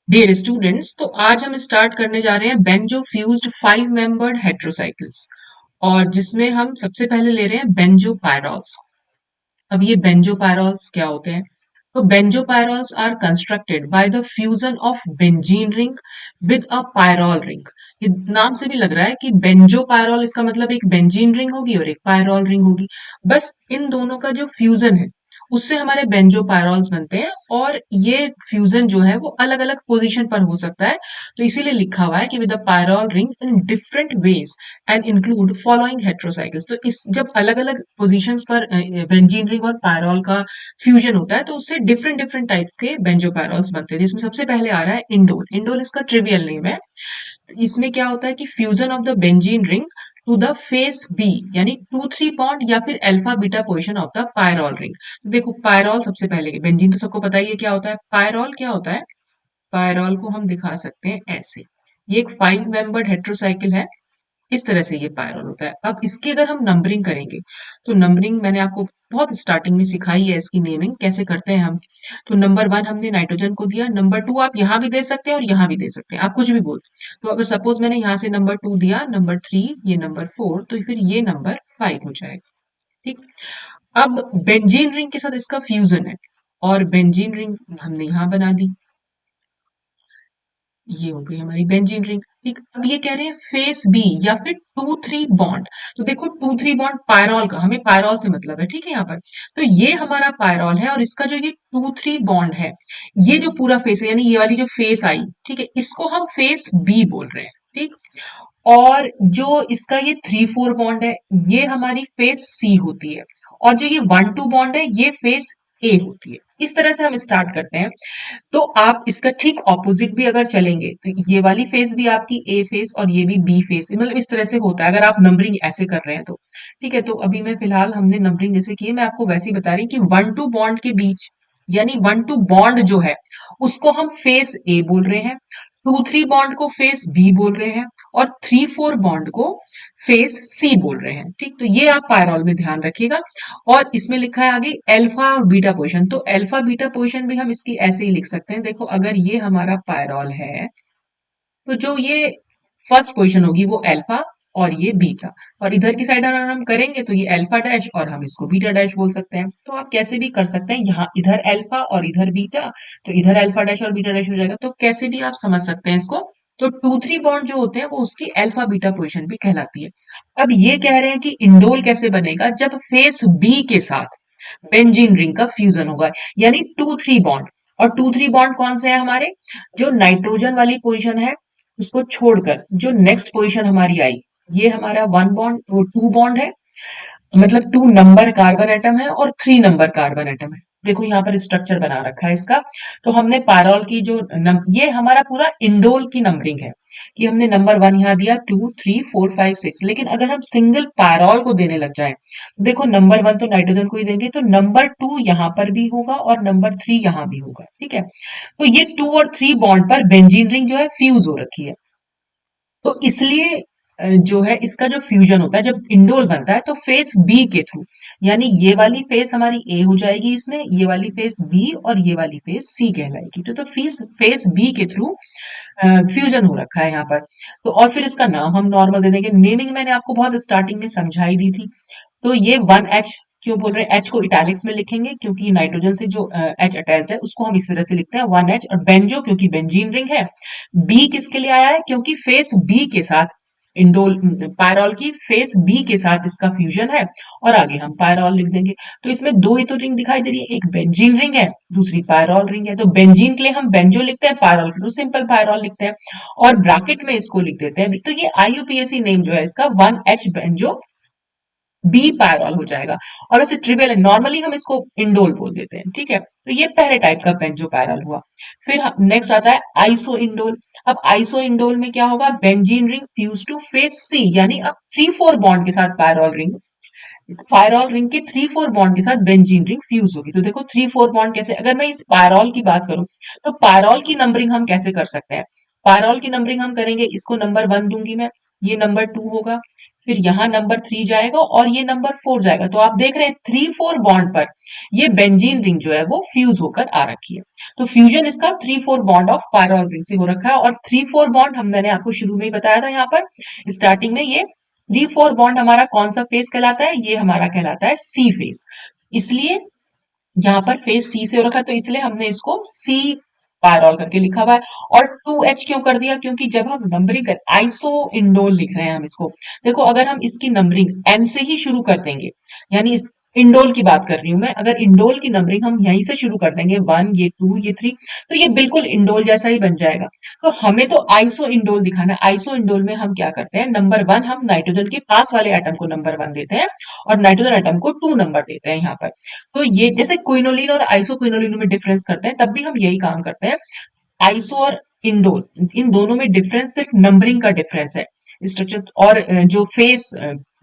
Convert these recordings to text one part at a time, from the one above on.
Dear students, तो आज हम स्टार्ट करने जा रहे हैं बेंजो फ्यूज्ड 5 मेंबर्ड हेट्रोसाइकिल्स, और जिसमें हम सबसे पहले ले रहे हैं बेंजो पायरॉल्स। अब ये बेंजो पायरॉल्स क्या होते हैं? तो benzopyrroles are constructed by the fusion of benzene ring with a pyrrole ring. ये नाम से भी लग रहा है कि बेंजो पायरॉल, इसका मतलब एक बेंजीन रिंग होगी और एक पायरॉल रिंग होगी। बस इन दोनों का जो फ्यूजन है उससे हमारे बेंजो पायरॉल्स बनते हैं, और ये फ्यूजन जो है वो अलग अलग पोजीशन पर हो सकता है। तो इसीलिए लिखा हुआ है कि with the pyrrole ring in different ways and include following heterocycles. तो इस जब अलग अलग पोजीशंस पर बेंजीन रिंग और पायरॉल का फ्यूजन होता है तो उससे डिफरेंट डिफरेंट टाइप्स के बेंजो पायरॉल्स बनते हैं, जिसमें सबसे पहले आ रहा है इंडोल। इंडोल इसका ट्रिवियल नेम है। इसमें क्या होता है कि fusion of the benzene ring to the face b, यानी 2-3 बॉन्ड या फिर alpha beta position of the pyrrole ring. देखो पायरॉल सबसे पहले, बेंजीन तो सबको पता ही है क्या होता है। पायरॉल क्या होता है? पायरॉल को हम दिखा सकते हैं ऐसे। ये एक 5 मेंबर्ड हेट्रोसाइकिल है। इस तरह से ये पायरल होता है। अब इसकी अगर हम नंबरिंग करेंगे, तो नंबरिंग मैंने आपको बहुत स्टार्टिंग में सिखाई है, इसकी नेमिंग कैसे करते हैं हम। तो नंबर 1 हमने नाइट्रोजन को दिया, नंबर 2 आप यहाँ भी दे सकते हैं और यहाँ भी दे सकते हैं, आप कुछ भी बोल। तो अगर सपोज मैंने यहाँ से नंबर 2 दिया, नंबर 3, ये नंबर 4, तो फिर ये नंबर 5 हो जाएगा। ठीक। अब बेंजीन रिंग के साथ इसका फ्यूजन है, और बेंजीन रिंग हमने यहाँ बना दी। ये हो गई हमारी बेंजीन रिंग। ठीक। अब ये कह रहे हैं फेस बी या फिर 2-3 बॉन्ड। तो देखो 2-3 बॉन्ड पायरॉल का, हमें पायरॉल से मतलब है, ठीक है यहाँ पर। तो ये हमारा पायरॉल है, और इसका जो ये 2-3 बॉन्ड है, ये जो पूरा फेस है, यानी ये वाली जो फेस आई, ठीक है, इसको हम फेस बी बोल रहे हैं। ठीक। और जो इसका ये 3-4 बॉन्ड है, ये हमारी फेस सी होती है। और जो ये 1-2 बॉन्ड है, ये फेस ए होती है। इस तरह से हम स्टार्ट करते हैं। तो आप इसका ठीक ऑपोजिट भी अगर चलेंगे, तो ये वाली फेस भी आपकी ए फेस और ये भी बी फेस, मतलब इस तरह से होता है अगर आप नंबरिंग ऐसे कर रहे हैं तो। ठीक है। तो अभी मैं फिलहाल, हमने नंबरिंग जैसे की है, मैं आपको वैसे ही बता रही हूँ कि 1-2 बॉन्ड के बीच, यानी 1-2 बॉन्ड जो है उसको हम फेस ए बोल रहे हैं, 2-3 बॉन्ड को फेस बी बोल रहे हैं, और 3-4 बॉन्ड को फेस सी बोल रहे हैं। ठीक। तो ये आप पायरॉल में ध्यान रखिएगा। और इसमें लिखा है आगे अल्फा और बीटा पोजीशन। तो अल्फा बीटा पोजीशन भी हम इसकी ऐसे ही लिख सकते हैं। देखो अगर ये हमारा पायरॉल है, तो जो ये फर्स्ट पोजीशन होगी वो अल्फा और ये बीटा, और इधर की साइड अगर हम करेंगे तो ये अल्फा डैश और हम इसको बीटा डैश बोल सकते हैं। तो आप कैसे भी कर सकते हैं, यहाँ इधर अल्फा और इधर बीटा, तो इधर अल्फा डैश और बीटा डैश हो जाएगा। तो कैसे भी आप समझ सकते हैं इसको। तो 2-3 बॉन्ड जो होते हैं वो उसकी अल्फा बीटा पोजीशन भी कहलाती है। अब ये कह रहे हैं कि इंडोल कैसे बनेगा, जब फेस बी के साथ बेंजीन रिंग का फ्यूजन होगा, यानी 2-3 बॉन्ड। और 2-3 बॉन्ड कौन से हैं हमारे? जो नाइट्रोजन वाली पोजीशन है उसको छोड़कर जो नेक्स्ट पोजीशन हमारी आई, ये हमारा 1 बॉन्ड, वो 2 बॉन्ड है, मतलब 2 नंबर कार्बन एटम है और 3 नंबर कार्बन एटम है। देखो यहाँ पर स्ट्रक्चर बना रखा है इसका। तो हमने पायरॉल की जो ये हमारा पूरा इंडोल की नंबरिंग है, कि हमने नंबर 1 यहाँ दिया, 2, 3, 4, 5, 6। लेकिन अगर हम सिंगल पायरॉल को देने लग जाए, देखो नंबर 1 तो नाइट्रोजन को ही देंगे, तो नंबर 2 यहाँ पर भी होगा और नंबर 3 यहाँ भी होगा। ठीक है। तो ये 2 और 3 बॉन्ड पर बेंजीन रिंग जो है फ्यूज हो रखी है। तो इसलिए जो है इसका जो फ्यूजन होता है जब इंडोल बनता है, तो फेस बी के थ्रू, यानी ये वाली फेस हमारी ए हो जाएगी इसमें, ये वाली फेस बी और ये वाली फेस सी कहलाएगी। तो फेस फेस बी के थ्रू फ्यूजन हो रखा है यहाँ पर। तो और फिर इसका नाम हम नॉर्मल दे देंगे। नेमिंग मैंने आपको बहुत स्टार्टिंग में समझाई दी थी। तो ये 1H क्यों बोल रहे हैं? एच को इटैलिक्स में लिखेंगे क्योंकि नाइट्रोजन से जो एच अटैच्ड है उसको हम इस तरह से लिखते हैं 1H। और बेंजो क्योंकि बेंजीन रिंग है। बी किसके लिए आया है? क्योंकि फेस बी के साथ इंडोल, पायरॉल की फेस बी के साथ इसका फ्यूजन है, और आगे हम पायरॉल लिख देंगे। तो इसमें दो ही तो रिंग दिखाई दे रही है, एक बेंजीन रिंग है, दूसरी पायरॉल रिंग है। तो बेंजीन के लिए हम बेंजो लिखते हैं, पायरॉल के लिए सिंपल पायरॉल लिखते हैं, और ब्रैकेट में इसको लिख देते हैं। तो ये आईयूपीएसी नेम जो है इसका 1H बेंजो बी पायरॉल हो जाएगा। और वैसे ट्रिवियल है, नॉर्मली हम इसको इंडोल बोल देते हैं। ठीक है। तो ये पहले टाइप का बेंजो पायरॉल हुआ। फिर नेक्स्ट आता है आइसो इंडोल। अब आइसो इंडोल में क्या होगा? Benzene ring fuse to face c, यानी अब 3-4 बॉन्ड के साथ पायरॉल रिंग, पायरॉल रिंग के 3-4 बॉन्ड के साथ बेंजीन रिंग फ्यूज होगी। तो देखो 3-4 बॉन्ड कैसे, अगर मैं इस पायरॉल की बात करूं, तो पायरॉल की नंबरिंग हम कैसे कर सकते हैं? पायरॉल की नंबरिंग हम करेंगे, इसको नंबर 1 दूंगी मैं, ये नंबर 2 होगा, फिर यहाँ नंबर 3 जाएगा और ये नंबर 4 जाएगा। तो आप देख रहे हैं 3-4 बॉन्ड पर ये बेंजीन रिंग जो है वो फ्यूज होकर आ रखी है। तो फ्यूजन इसका 3-4 बॉन्ड ऑफ पायरॉल रिंग से हो रखा है। और 3-4 बॉन्ड मैंने आपको शुरू में ही बताया था, यहाँ पर स्टार्टिंग में ये 3-4 बॉन्ड हमारा कौन सा फेस कहलाता है, ये हमारा कहलाता है सी फेस। इसलिए यहाँ पर फेस सी से हो रखा है, तो इसलिए हमने इसको सी पायरॉल करके लिखा हुआ है। और 2H क्यों कर दिया, क्योंकि जब हम नंबरिंग कर आइसो इंडोल लिख रहे हैं हम इसको, देखो अगर हम इसकी नंबरिंग एन से ही शुरू कर देंगे, यानी इस इंडोल की बात कर रही हूं मैं, अगर इंडोल की नंबरिंग हम यहीं से शुरू कर देंगे 1 ये 2 ये 3, तो ये बिल्कुल इंडोल जैसा ही बन जाएगा। तो हमें तो आइसो इंडोल दिखाना है। आइसो इंडोल में हम क्या करते हैं, नंबर 1 हम नाइट्रोजन के पास वाले एटम को नंबर 1 देते हैं और नाइट्रोजन एटम को 2 नंबर देते हैं यहाँ पर। तो ये जैसे क्विनोलिन और आइसो क्विनोलिन में डिफरेंस करते हैं, तब भी हम यही काम करते हैं। आइसो और इंडोल, इन दोनों में डिफरेंस सिर्फ नंबरिंग का डिफरेंस है। स्ट्रक्चर और जो फेस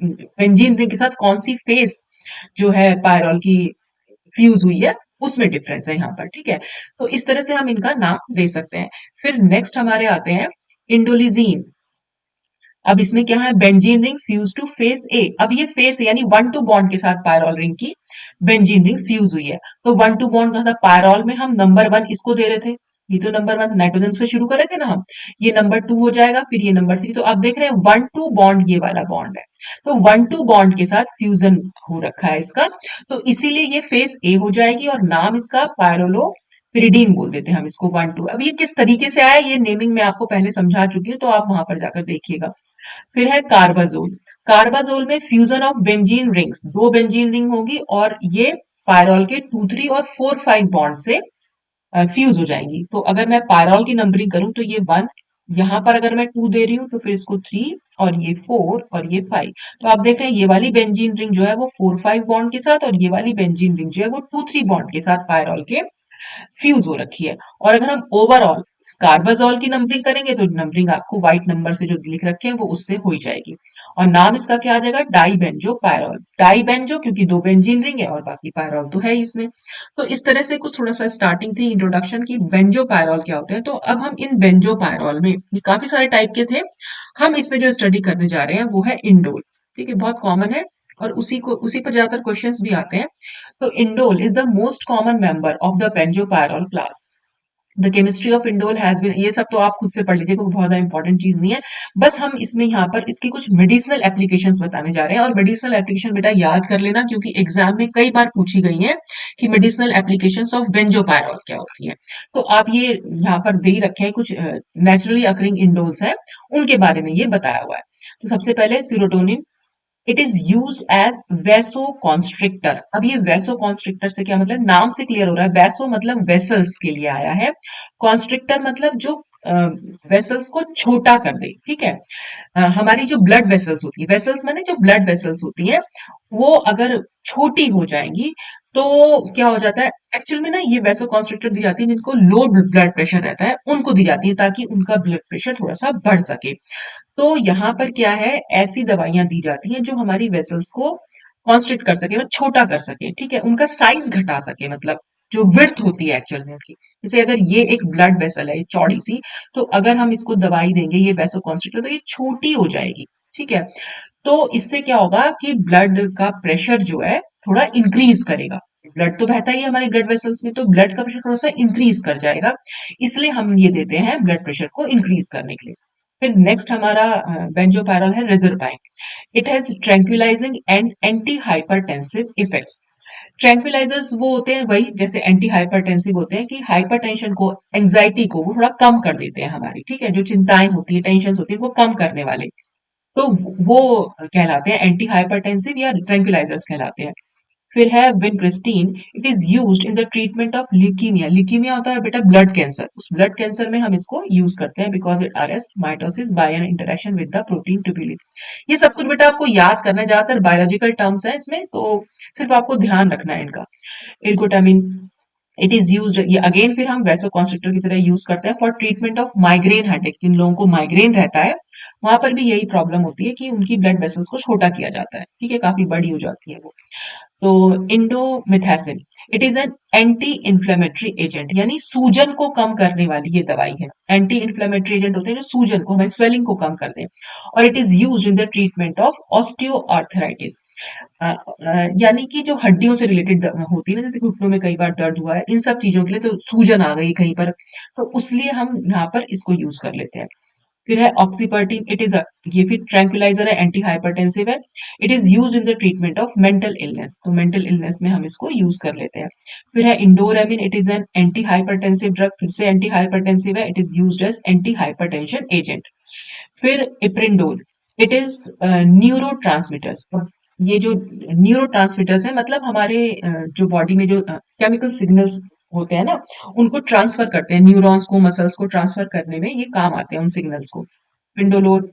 बेंजीन रिंग के साथ कौन सी फेस जो है पायरॉल की फ्यूज हुई है, उसमें डिफरेंस है यहाँ पर, ठीक है। तो इस तरह से हम इनका नाम दे सकते हैं। फिर नेक्स्ट हमारे आते हैं इंडोलिजीन। अब इसमें क्या है, benzene ring fuse to face a. अब ये फेस यानी 1-2 बॉन्ड के साथ पायरॉल रिंग की बेंजीन रिंग फ्यूज हुई है। तो 1-2 बॉन्ड का था, पायरॉल में हम नंबर 1 इसको दे रहे थे, ये तो नंबर 1 नाइट्रोजन से शुरू कर रहे थे ना हम, ये नंबर 2 हो जाएगा, फिर ये नंबर 3। तो आप देख रहे हैं 1-2 बॉन्ड ये वाला बॉन्ड है, तो 1-2 बॉन्ड के साथ फ्यूजन हो रखा है इसका, तो इसीलिए ये फेस ए हो जाएगी और नाम इसका पायरोलो पिरिडीन बोल देते हैं हम इसको 1-2। अब ये किस तरीके से आया, ये नेमिंग मैं आपको पहले समझा चुकी हूँ, तो आप वहां पर जाकर देखिएगा। फिर है कार्बाजोल। कार्बाजोल में fusion of benzene rings, 2 benzene ring होगी और ये पायरॉल के 2-3 और 4-5 बॉन्ड से फ्यूज हो जाएंगी। तो अगर मैं पायरॉल की नंबरिंग करूं तो ये 1, यहां पर अगर मैं 2 दे रही हूं तो फिर इसको 3 और ये 4 और ये 5। तो आप देख रहे हैं ये वाली बेंजीन रिंग जो है वो 4-5 बॉन्ड के साथ और ये वाली बेंजीन रिंग जो है वो 2-3 बॉन्ड के साथ पायरॉल के फ्यूज हो रखी है। और अगर हम ओवरऑल कार्बाजोल की नंबरिंग करेंगे तो नंबरिंग आपको व्हाइट नंबर से जो लिख रखे हैं वो उससे हो ही जाएगी। और नाम इसका क्या आ जाएगा, डाइबेंजो पायरॉल। डाइबेंजो क्योंकि 2 बेंजीन रिंग है और बाकी पायरॉल तो है ही इसमें। तो इस तरह से कुछ थोड़ा सा स्टार्टिंग थी इंट्रोडक्शन की बेंजो पायरॉल क्या होते हैं। तो अब हम इन बेंजो पायरॉल में, ये काफी सारे टाइप के थे, हम इसमें जो स्टडी करने जा रहे हैं वो है इंडोल। ठीक है, बहुत कॉमन है और उसी पर ज्यादातर क्वेश्चंस भी आते हैं। तो indole is the most common member of the benzopyrrole class. The chemistry of indole has been, ये सब तो आप खुद से पढ़ लीजिए, कोई बहुत इंपॉर्टेंट चीज नहीं है। बस हम इसमें यहाँ पर इसकी कुछ मेडिसिनल एप्लीकेशंस बताने जा रहे हैं। और मेडिसिनल एप्लीकेशन बेटा याद कर लेना, क्योंकि एग्जाम में कई बार पूछी गई है कि मेडिसिनल एप्लीकेशंस ऑफ बेंजोपायरॉल क्या होती है। तो आप ये यहाँ पर दे ही रखे हैं, कुछ नेचुरली अकरिंग इंडोल्स हैं, उनके बारे में ये बताया हुआ है। तो सबसे पहले serotonin, it is use as vasoconstrictor. अब ये वैसो कॉन्स्ट्रिक्टर से क्या मतलब, नाम से क्लियर हो रहा है, वैसो मतलब वेसल्स के लिए आया है, कॉन्स्ट्रिक्टर मतलब जो वेसल्स को छोटा कर दे, ठीक है। हमारी जो ब्लड वेसल्स होती है, वेसल्स माने जो ब्लड वेसल्स होती है, वो अगर छोटी हो जाएंगी तो क्या हो जाता है, एक्चुअल में ना ये वैसो कॉन्स्ट्रिक्टर दी जाती है जिनको लो ब्लड प्रेशर रहता है, उनको दी जाती है ताकि उनका ब्लड प्रेशर थोड़ा सा बढ़ सके। तो यहाँ पर क्या है, ऐसी दवाइयां दी जाती हैं जो हमारी वेसल्स को कॉन्स्ट्रिक्ट कर सके, मतलब छोटा कर सके, ठीक है, उनका साइज घटा सके, मतलब जो विड्थ होती है एक्चुअल में उनकी। जैसे अगर ये एक ब्लड वेसल है चौड़ी सी, तो अगर हम इसको दवाई देंगे ये वैसो कॉन्स्ट्रिक्टर, तो ये छोटी हो जाएगी, ठीक है। तो इससे क्या होगा कि ब्लड का प्रेशर जो है थोड़ा इंक्रीज करेगा। ब्लड तो बहता ही है हमारी ब्लड वेसल्स में, तो ब्लड का प्रेशर थोड़ा सा इंक्रीज कर जाएगा, इसलिए हम ये देते हैं ब्लड प्रेशर को इंक्रीज करने के लिए। फिर नेक्स्ट हमारा बेंजोपायरॉल है reserpine. It has tranquillising and anti hypertensive effects. Tranquillisers वो होते हैं वही जैसे एंटी हाइपरटेंसिव होते हैं, कि हाइपरटेंशन को, एंजाइटी को वो थोड़ा कम कर देते हैं हमारी, ठीक है, जो चिंताएं होती है, टेंशन होती है, वो कम करने वाले, तो वो कहलाते हैं एंटी हाइपरटेंसिव या ट्रैंक्विलाइजर्स कहलाते हैं। फिर है vincristine, it is used in the treatment of leukaemia. Leukaemia होता है बेटा ब्लड कैंसर, उस ब्लड कैंसर में हम इसको यूज करते हैं, because it arrest mitosis by an interaction with the protein tubulin. ये सब कुछ बेटा आपको याद करना है, ज्यादातर बायोलॉजिकल टर्म्स है इसमें, तो सिर्फ आपको ध्यान रखना है इनका। इर्गोटामिन, इट इज यूज्ड, ये अगेन फिर हम वैसो कॉन्स्ट्रिक्टर की तरह यूज करते हैं for treatment of migraine headache. जिन लोगों को माइग्रेन रहता है वहां पर भी यही प्रॉब्लम होती है कि उनकी ब्लड वेसल्स को छोटा किया जाता है, ठीक है, काफी बड़ी हो जाती है वो। तो indomethacin, it is an anti inflammatory agent, यानी सूजन को कम करने वाली ये दवाई है। एंटी इन्फ्लेमेटरी एजेंट होते हैं जो सूजन को, हमारी स्वेलिंग को कम कर दें। और it is used in the treatment of osteoarthritis, यानी कि जो हड्डियों से रिलेटेड होती है ना, जैसे घुटनों में कई बार दर्द हुआ है, इन सब चीजों के लिए, तो सूजन आ गई कहीं पर, तो उसलिए हम यहाँ पर इसको यूज कर लेते हैं। फिर है ऑक्सीपर्टिन, इट इज ये फिर ट्रैंक्विलाइजर है, एंटी हाइपरटेंसिव है। It is use in the treatment of mental illness, तो मेंटल इलनेस में हम इसको यूज कर लेते हैं। फिर है indoramin, it is an anti hypertensive drug, फिर से एंटी हाइपरटेंसिव है, it is used as anti hypertension agent. फिर इप्रिंडोल, इट इज न्यूरो, ये जो न्यूरो है, मतलब हमारे जो बॉडी में जो केमिकल सिग्नल्स होते हैं ना, उनको ट्रांसफर करते हैं, न्यूरॉन्स को, मसल्स को ट्रांसफर करने में ये काम आते हैं उन सिग्नल्स को। पिंडोलोन,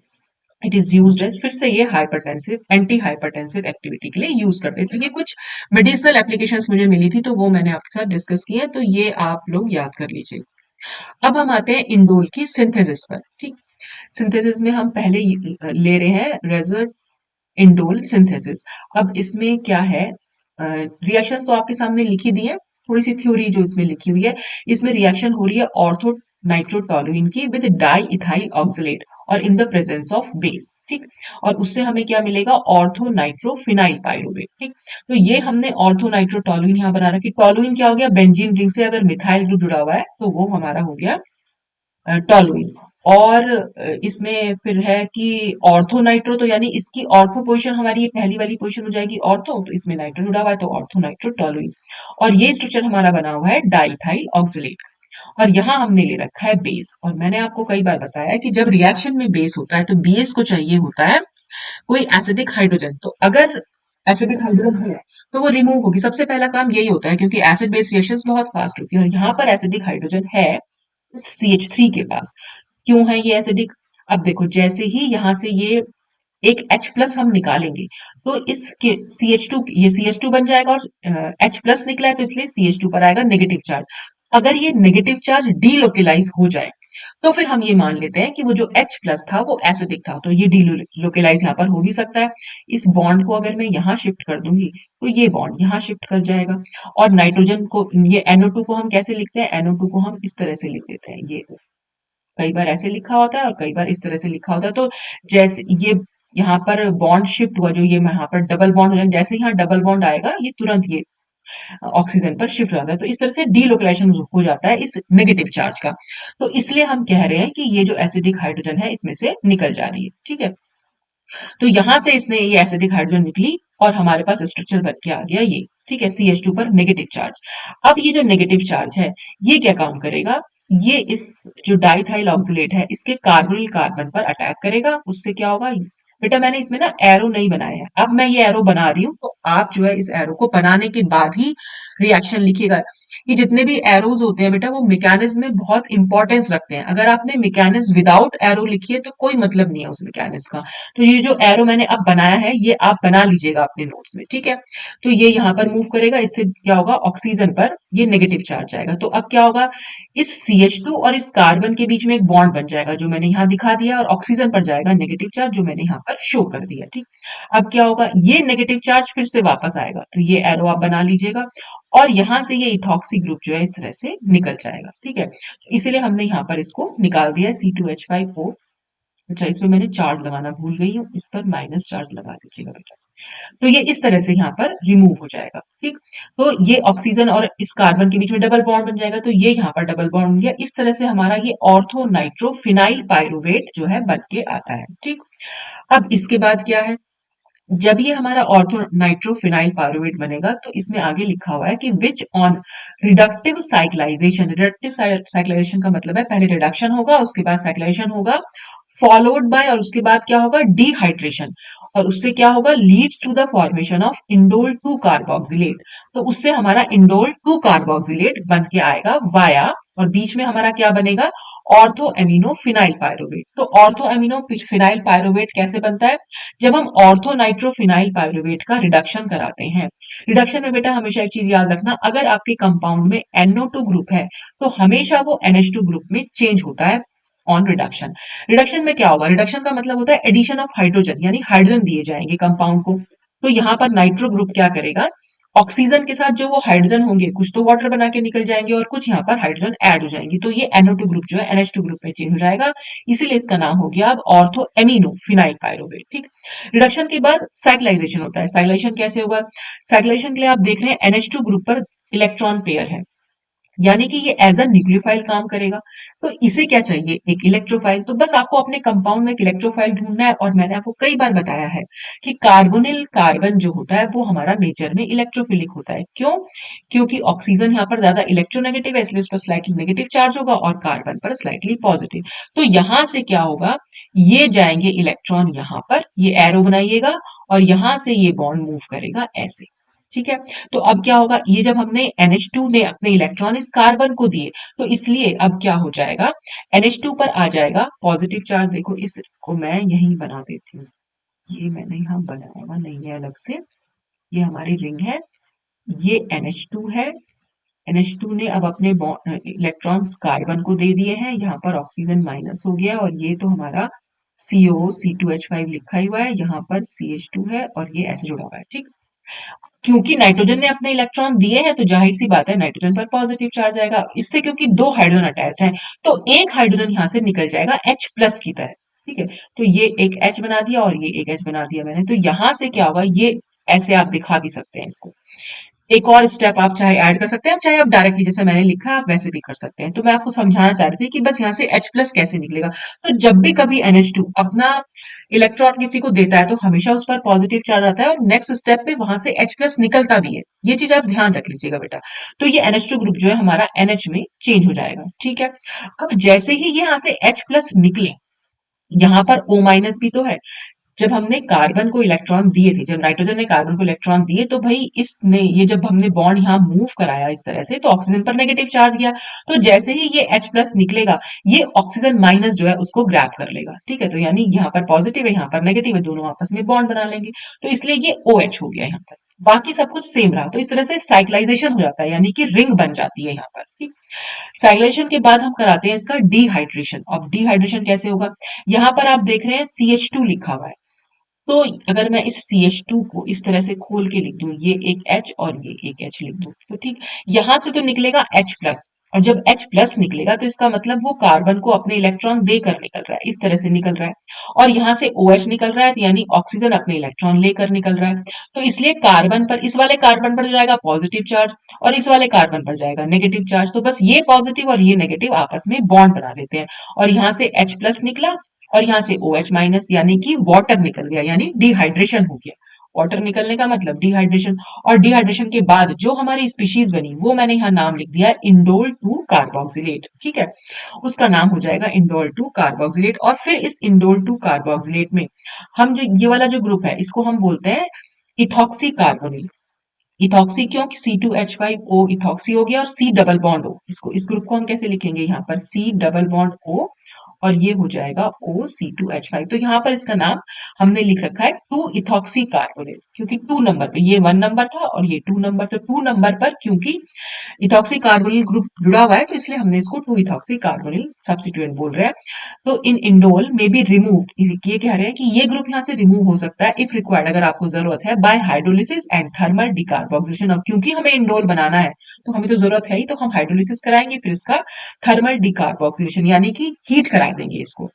इट इज यूज्ड एज, फिर से ये हाइपरटेंसिव, एंटी हाइपरटेंसिव एक्टिविटी के लिए यूज करते हैं। तो ये कुछ मेडिसिनल एप्लीकेशंस मुझे मिली थी, तो वो मैंने आपके साथ डिस्कस की है, तो ये आप लोग याद कर लीजिए। अब हम आते हैं इंडोल की सिंथेसिस पर, ठीक। सिंथेसिस में हम पहले ले रहे हैं रेजर इंडोल सिंथेसिस। अब इसमें क्या है, रिएक्शंस तो आपके सामने लिखी दी है, थोड़ी सी थ्योरी जो इसमें लिखी हुई है। इसमें रिएक्शन हो रही है ऑर्थो नाइट्रोटोलुइन की विद डाई इथाइल ऑक्सलेट और in the presence of base, ठीक। और उससे हमें क्या मिलेगा, ऑर्थो नाइट्रोफिनाइल पायरुवेट, ठीक। तो ये हमने ऑर्थो नाइट्रोटोलुइन यहाँ बना रखी। टोलुइन क्या हो गया, बेंजीन रिंग से अगर मिथाइल ग्रुप जुड़ा हुआ है तो वो हमारा हो गया टोलुइन। और इसमें फिर है कि ऑर्थो नाइट्रो, तो यानी इसकी ऑर्थो पोजीशन हमारी ये पहली वाली पोजीशन हो जाएगी ऑर्थो, तो इसमें नाइट्रो जुड़ा हुआ है तो ऑर्थो नाइट्रो टोलुइन। और ये स्ट्रक्चर हमारा बना हुआ है डाइथाइल ऑक्सलेट। और यहाँ हमने ले रखा है बेस। और मैंने आपको कई बार बताया कि जब रिएक्शन में बेस होता है तो बेस को चाहिए होता है कोई एसिडिक हाइड्रोजन। तो अगर एसिडिक हाइड्रोजन है तो वो रिमूव होगी, सबसे पहला काम यही होता है, क्योंकि एसिड बेस रिएक्शंस बहुत फास्ट होती है। और यहाँ पर एसिडिक हाइड्रोजन है CH3 के पास। क्यों है ये एसिडिक, अब देखो, जैसे ही यहां से ये एक H प्लस हम निकालेंगे तो इसके CH2, ये CH2 बन जाएगा, और H प्लस निकला है तो इसलिए CH2 पर आएगा नेगेटिव चार्ज। अगर ये नेगेटिव चार्ज डीलोकेलाइज हो जाए तो फिर हम ये मान लेते हैं कि वो जो H प्लस था वो एसिडिक था, तो ये डीलोकेलाइज यहाँ पर हो भी सकता है। इस बॉन्ड को अगर मैं यहाँ शिफ्ट कर दूंगी तो ये बॉन्ड यहाँ शिफ्ट कर जाएगा। और नाइट्रोजन को, ये NO2 को हम कैसे लिखते हैं, NO2 को हम इस तरह से लिख देते हैं, ये कई बार ऐसे लिखा होता है और कई बार इस तरह से लिखा होता है। तो जैसे ये यहाँ पर बॉन्ड शिफ्ट हुआ, जो ये यहाँ पर डबल बॉन्ड हो जाए, जैसे यहाँ डबल बॉन्ड आएगा ये तुरंत ये ऑक्सीजन पर शिफ्ट हो जाता है, तो इस तरह से डीलोकलाइजेशन हो जाता है इस नेगेटिव चार्ज का। तो इसलिए हम कह रहे हैं कि ये जो एसिडिक हाइड्रोजन है इसमें से निकल जा रही है, ठीक है। तो यहां से इसने ये एसिडिक हाइड्रोजन निकली और हमारे पास स्ट्रक्चर बन के आ गया ये, ठीक है, CH2 पर नेगेटिव चार्ज। अब ये जो नेगेटिव चार्ज है ये क्या काम करेगा, ये इस जो डाइथाइल ऑक्सिलेट है इसके कार्बोनिल कार्बन पर अटैक करेगा। उससे क्या होगा, बेटा मैंने इसमें ना एरो नहीं बनाया है, अब मैं ये एरो बना रही हूँ, तो आप जो है इस एरो को बनाने के बाद ही रिएक्शन लिखिएगा। ये जितने भी एरोज होते हैं बेटा वो मैकेनिज्म में बहुत इंपॉर्टेंस रखते हैं। अगर आपने मैकेनिज्म विदाउट एरो लिखी है तो कोई मतलब नहीं है उस मैकेनिज्म का। तो ये जो एरो मैंने अब बनाया है ये आप बना लीजिएगा अपने नोट्स में, ठीक है। तो ये यहाँ पर मूव करेगा, इससे क्या होगा, ऑक्सीजन पर ये नेगेटिव चार्ज आएगा। तो अब क्या होगा, इस CH2 और इस कार्बन के बीच में एक बॉन्ड बन जाएगा जो मैंने यहाँ दिखा दिया, और ऑक्सीजन पर जाएगा नेगेटिव चार्ज जो मैंने यहाँ पर शो कर दिया, ठीक। अब क्या होगा, ये नेगेटिव चार्ज फिर से वापस आएगा, तो ये एरो आप बना लीजिएगा। और यहां से ये इथॉक्सी ग्रुप जो है इस तरह से निकल जाएगा, ठीक है। इसीलिए हमने यहाँ पर इसको निकाल दिया C2H5O। अच्छा, इसमें मैंने चार्ज लगाना भूल गई हूँ, इस पर माइनस चार्ज लगा दीजिएगा बेटा। तो ये इस तरह से यहाँ पर रिमूव हो जाएगा, ठीक। तो ये ऑक्सीजन और इस कार्बन के बीच में डबल बॉन्ड बन जाएगा, तो ये यहाँ पर डबल बॉन्ड हो गया। इस तरह से हमारा ये ऑर्थो नाइट्रोफिनाइल पायरुवेट जो है बन के आता है, ठीक। अब इसके बाद क्या है, जब ये हमारा ऑर्थो नाइट्रोफिनाइल पायरुवेट बनेगा तो इसमें आगे लिखा हुआ है कि which on reductive cyclisation. Reductive cyclisation का मतलब है पहले रिडक्शन होगा उसके बाद साइक्लाइजेशन होगा, फॉलोड बाय, और उसके बाद क्या होगा, डिहाइड्रेशन। और उससे क्या होगा, leads to the formation of indole 2 carboxylate. तो उससे हमारा इंडोल 2 कार्बोक्सिलेट बन के आएगा वाया, और बीच में हमारा क्या बनेगा, ऑर्थो एमिनो फिनाइल पायरुवेट। तो ऑर्थो एमिनो फिनाइल पायरुवेट कैसे बनता है, जब हम ऑर्थो नाइट्रोफिनाइल पायरुवेट का रिडक्शन कराते हैं। रिडक्शन में बेटा हमेशा एक चीज याद रखना, अगर आपके कंपाउंड में NO2 ग्रुप है तो हमेशा वो NH2 ग्रुप में चेंज होता है। On reduction. रिडक्शन में क्या होगा, रिडक्शन का मतलब होता है एडिशन ऑफ हाइड्रोजन, यानी हाइड्रोजन दिए जाएंगे कंपाउंड को। तो यहाँ पर नाइट्रो ग्रुप क्या करेगा, ऑक्सीजन के साथ जो वो हाइड्रोजन होंगे कुछ तो वाटर बना के निकल जाएंगे और कुछ यहाँ पर हाइड्रोजन ऐड हो जाएंगी, तो ये NO2 ग्रुप जो है NH2 ग्रुप में चेंज हो जाएगा, इसीलिए इसका नाम हो गया अब ऑर्थो एमिनो फिनाइल पायरुवेट। ठीक, रिडक्शन के बाद साइक्लाइजेशन होता है। साइक्लाइजेशन कैसे होगा, साइक्लाइजेशन के लिए आप देख रहे हैं NH2 ग्रुप पर इलेक्ट्रॉन पेयर है, यानी कि ये एज अ न्यूक्लियोफाइल काम करेगा। तो इसे क्या चाहिए, एक इलेक्ट्रोफाइल। तो बस आपको अपने कंपाउंड में एक इलेक्ट्रोफाइल ढूंढना है, और मैंने आपको कई बार बताया है कि कार्बोनिल कार्बन जो होता है वो हमारा नेचर में इलेक्ट्रोफिलिक होता है। क्यों, क्योंकि ऑक्सीजन यहाँ पर ज्यादा इलेक्ट्रोनेगेटिव है, इसलिए उस पर स्लाइटली नेगेटिव चार्ज होगा और कार्बन पर स्लाइटली पॉजिटिव। तो यहां से क्या होगा, ये जाएंगे इलेक्ट्रॉन यहाँ पर, ये एरो बनाइएगा, और यहां से ये बॉन्ड मूव करेगा ऐसे। ठीक है, तो अब क्या होगा, ये जब हमने NH2 ने अपने इलेक्ट्रॉन इस कार्बन को दिए, तो इसलिए अब क्या हो जाएगा, NH2 पर आ जाएगा पॉजिटिव चार्ज। देखो इसको मैं यहीं बना देती हूँ, ये मैंने यहाँ बनाया हुआ नहीं है अलग से, ये हमारी रिंग है, ये NH2 है। NH2 ने अब अपने इलेक्ट्रॉन्स कार्बन को दे दिए हैं, यहाँ पर ऑक्सीजन माइनस हो गया, और ये तो हमारा CO C2H5 लिखा ही हुआ है, यहाँ पर CH2 है और ये ऐसे जुड़ा हुआ है। ठीक, क्योंकि नाइट्रोजन ने अपने इलेक्ट्रॉन दिए हैं तो जाहिर सी बात है नाइट्रोजन पर पॉजिटिव चार्ज आएगा, इससे क्योंकि दो हाइड्रोजन अटैच हैं, तो एक हाइड्रोजन यहां से निकल जाएगा H प्लस की तरह। ठीक है, तो ये एक H बना दिया और ये एक H बना दिया मैंने, तो यहां से क्या होगा, ये ऐसे आप दिखा भी सकते हैं इसको। एक और स्टेप आप चाहे ऐड कर सकते हैं, चाहे आप डायरेक्टली जैसे मैंने लिखा आप वैसे भी कर सकते हैं। तो मैं आपको समझाना चाह रही थी कि बस यहाँ से H प्लस कैसे निकलेगा। तो जब भी कभी NH2 अपना इलेक्ट्रॉन किसी को देता है तो हमेशा उस पर पॉजिटिव चार्ज आता है, और नेक्स्ट स्टेप पे वहां से H प्लस निकलता भी है, ये चीज आप ध्यान रख लीजिएगा बेटा। तो ये NH2 ग्रुप जो है हमारा NH में चेंज हो जाएगा। ठीक है, अब जैसे ही ये यहाँ से H प्लस निकले, यहाँ पर O माइनस भी तो है। जब हमने कार्बन को इलेक्ट्रॉन दिए थे, जब नाइट्रोजन ने कार्बन को इलेक्ट्रॉन दिए, तो भाई इसने ये जब हमने बॉन्ड यहाँ मूव कराया इस तरह से, तो ऑक्सीजन पर नेगेटिव चार्ज गया। तो जैसे ही ये H प्लस निकलेगा, ये ऑक्सीजन माइनस जो है उसको ग्रैब कर लेगा। ठीक है, तो यानी यहाँ पर पॉजिटिव है यहाँ पर नेगेटिव है, दोनों आपस में बॉन्ड बना लेंगे, तो इसलिए ये OH हो गया यहाँ पर। बाकी सब कुछ सेम रहा, तो इस तरह से साइक्लाइजेशन हो जाता है, यानी कि रिंग बन जाती है यहाँ पर। ठीक, साइक्लेशन के बाद हम कराते हैं इसका डिहाइड्रेशन। अब डिहाइड्रेशन कैसे होगा, यहाँ पर आप देख रहे हैं CH2 लिखा हुआ है, तो अगर मैं इस CH2 को इस तरह से खोल के लिख दूं, ये एक H और ये एक H लिख दूं, तो ठीक, यहां से तो निकलेगा H प्लस, और जब H प्लस निकलेगा तो इसका मतलब वो कार्बन को अपने इलेक्ट्रॉन देकर निकल रहा है, इस तरह से निकल रहा है, और यहाँ से OH निकल रहा है, तो यानी ऑक्सीजन अपने इलेक्ट्रॉन लेकर निकल रहा है। तो इसलिए कार्बन पर, इस वाले कार्बन पर जाएगा पॉजिटिव चार्ज, और इस वाले कार्बन पर जाएगा नेगेटिव चार्ज, तो बस ये पॉजिटिव और ये नेगेटिव आपस में बॉन्ड बना देते हैं, और यहाँ से H प्लस निकला और यहाँ से OH माइनस, यानी कि वाटर निकल गया, यानी डिहाइड्रेशन हो गया। वाटर निकलने का मतलब डिहाइड्रेशन। और डिहाइड्रेशन के बाद जो हमारी स्पीशीज बनी वो मैंने यहाँ नाम लिख दिया है इंडोल 2 कार्बोक्सिलेट। ठीक है, उसका नाम हो जाएगा इंडोल 2 कार्बोक्सिलेट। और फिर इस इंडोल 2 कार्बोक्सिलेट में हम जो ये वाला जो ग्रुप है इसको हम बोलते हैं इथॉक्सी कार्बोनिल। इथॉक्सी क्यों, C2H5O इथॉक्सी हो गया, और C डबल बॉन्ड O, इसको, इस ग्रुप को हम कैसे लिखेंगे, यहाँ पर C डबल बॉन्ड O, और ये हो जाएगा OC2H5। तो यहाँ पर इसका नाम हमने लिख रखा है 2 इथॉक्सी कार्बोनिल, क्योंकि 2 नंबर पे, ये 1 नंबर था और ये 2 नंबर, तो 2 नंबर पर क्योंकि इथॉक्सी कार्बोनिल ग्रुप जुड़ा हुआ है, तो इसलिए हमने इसको 2 इथॉक्सी कार्बोनिल सब्स्टिट्यूएंट बोल रहे हैं। तो इन इंडोल में बी रिमूव, ये कह रहे हैं कि ये ग्रुप यहाँ से रिमूव हो सकता है इफ रिक्वायर्ड, अगर आपको जरूरत है, bye hydrolysis and thermal decarboxylation. अब क्योंकि हमें इंडोल बनाना है तो हमें तो जरूरत है ही, तो हम हाइड्रोलिसिस कराएंगे, फिर इसका थर्मल डिकार्बोक्सिलेशन यानी कि हीट करा देंगे इसको।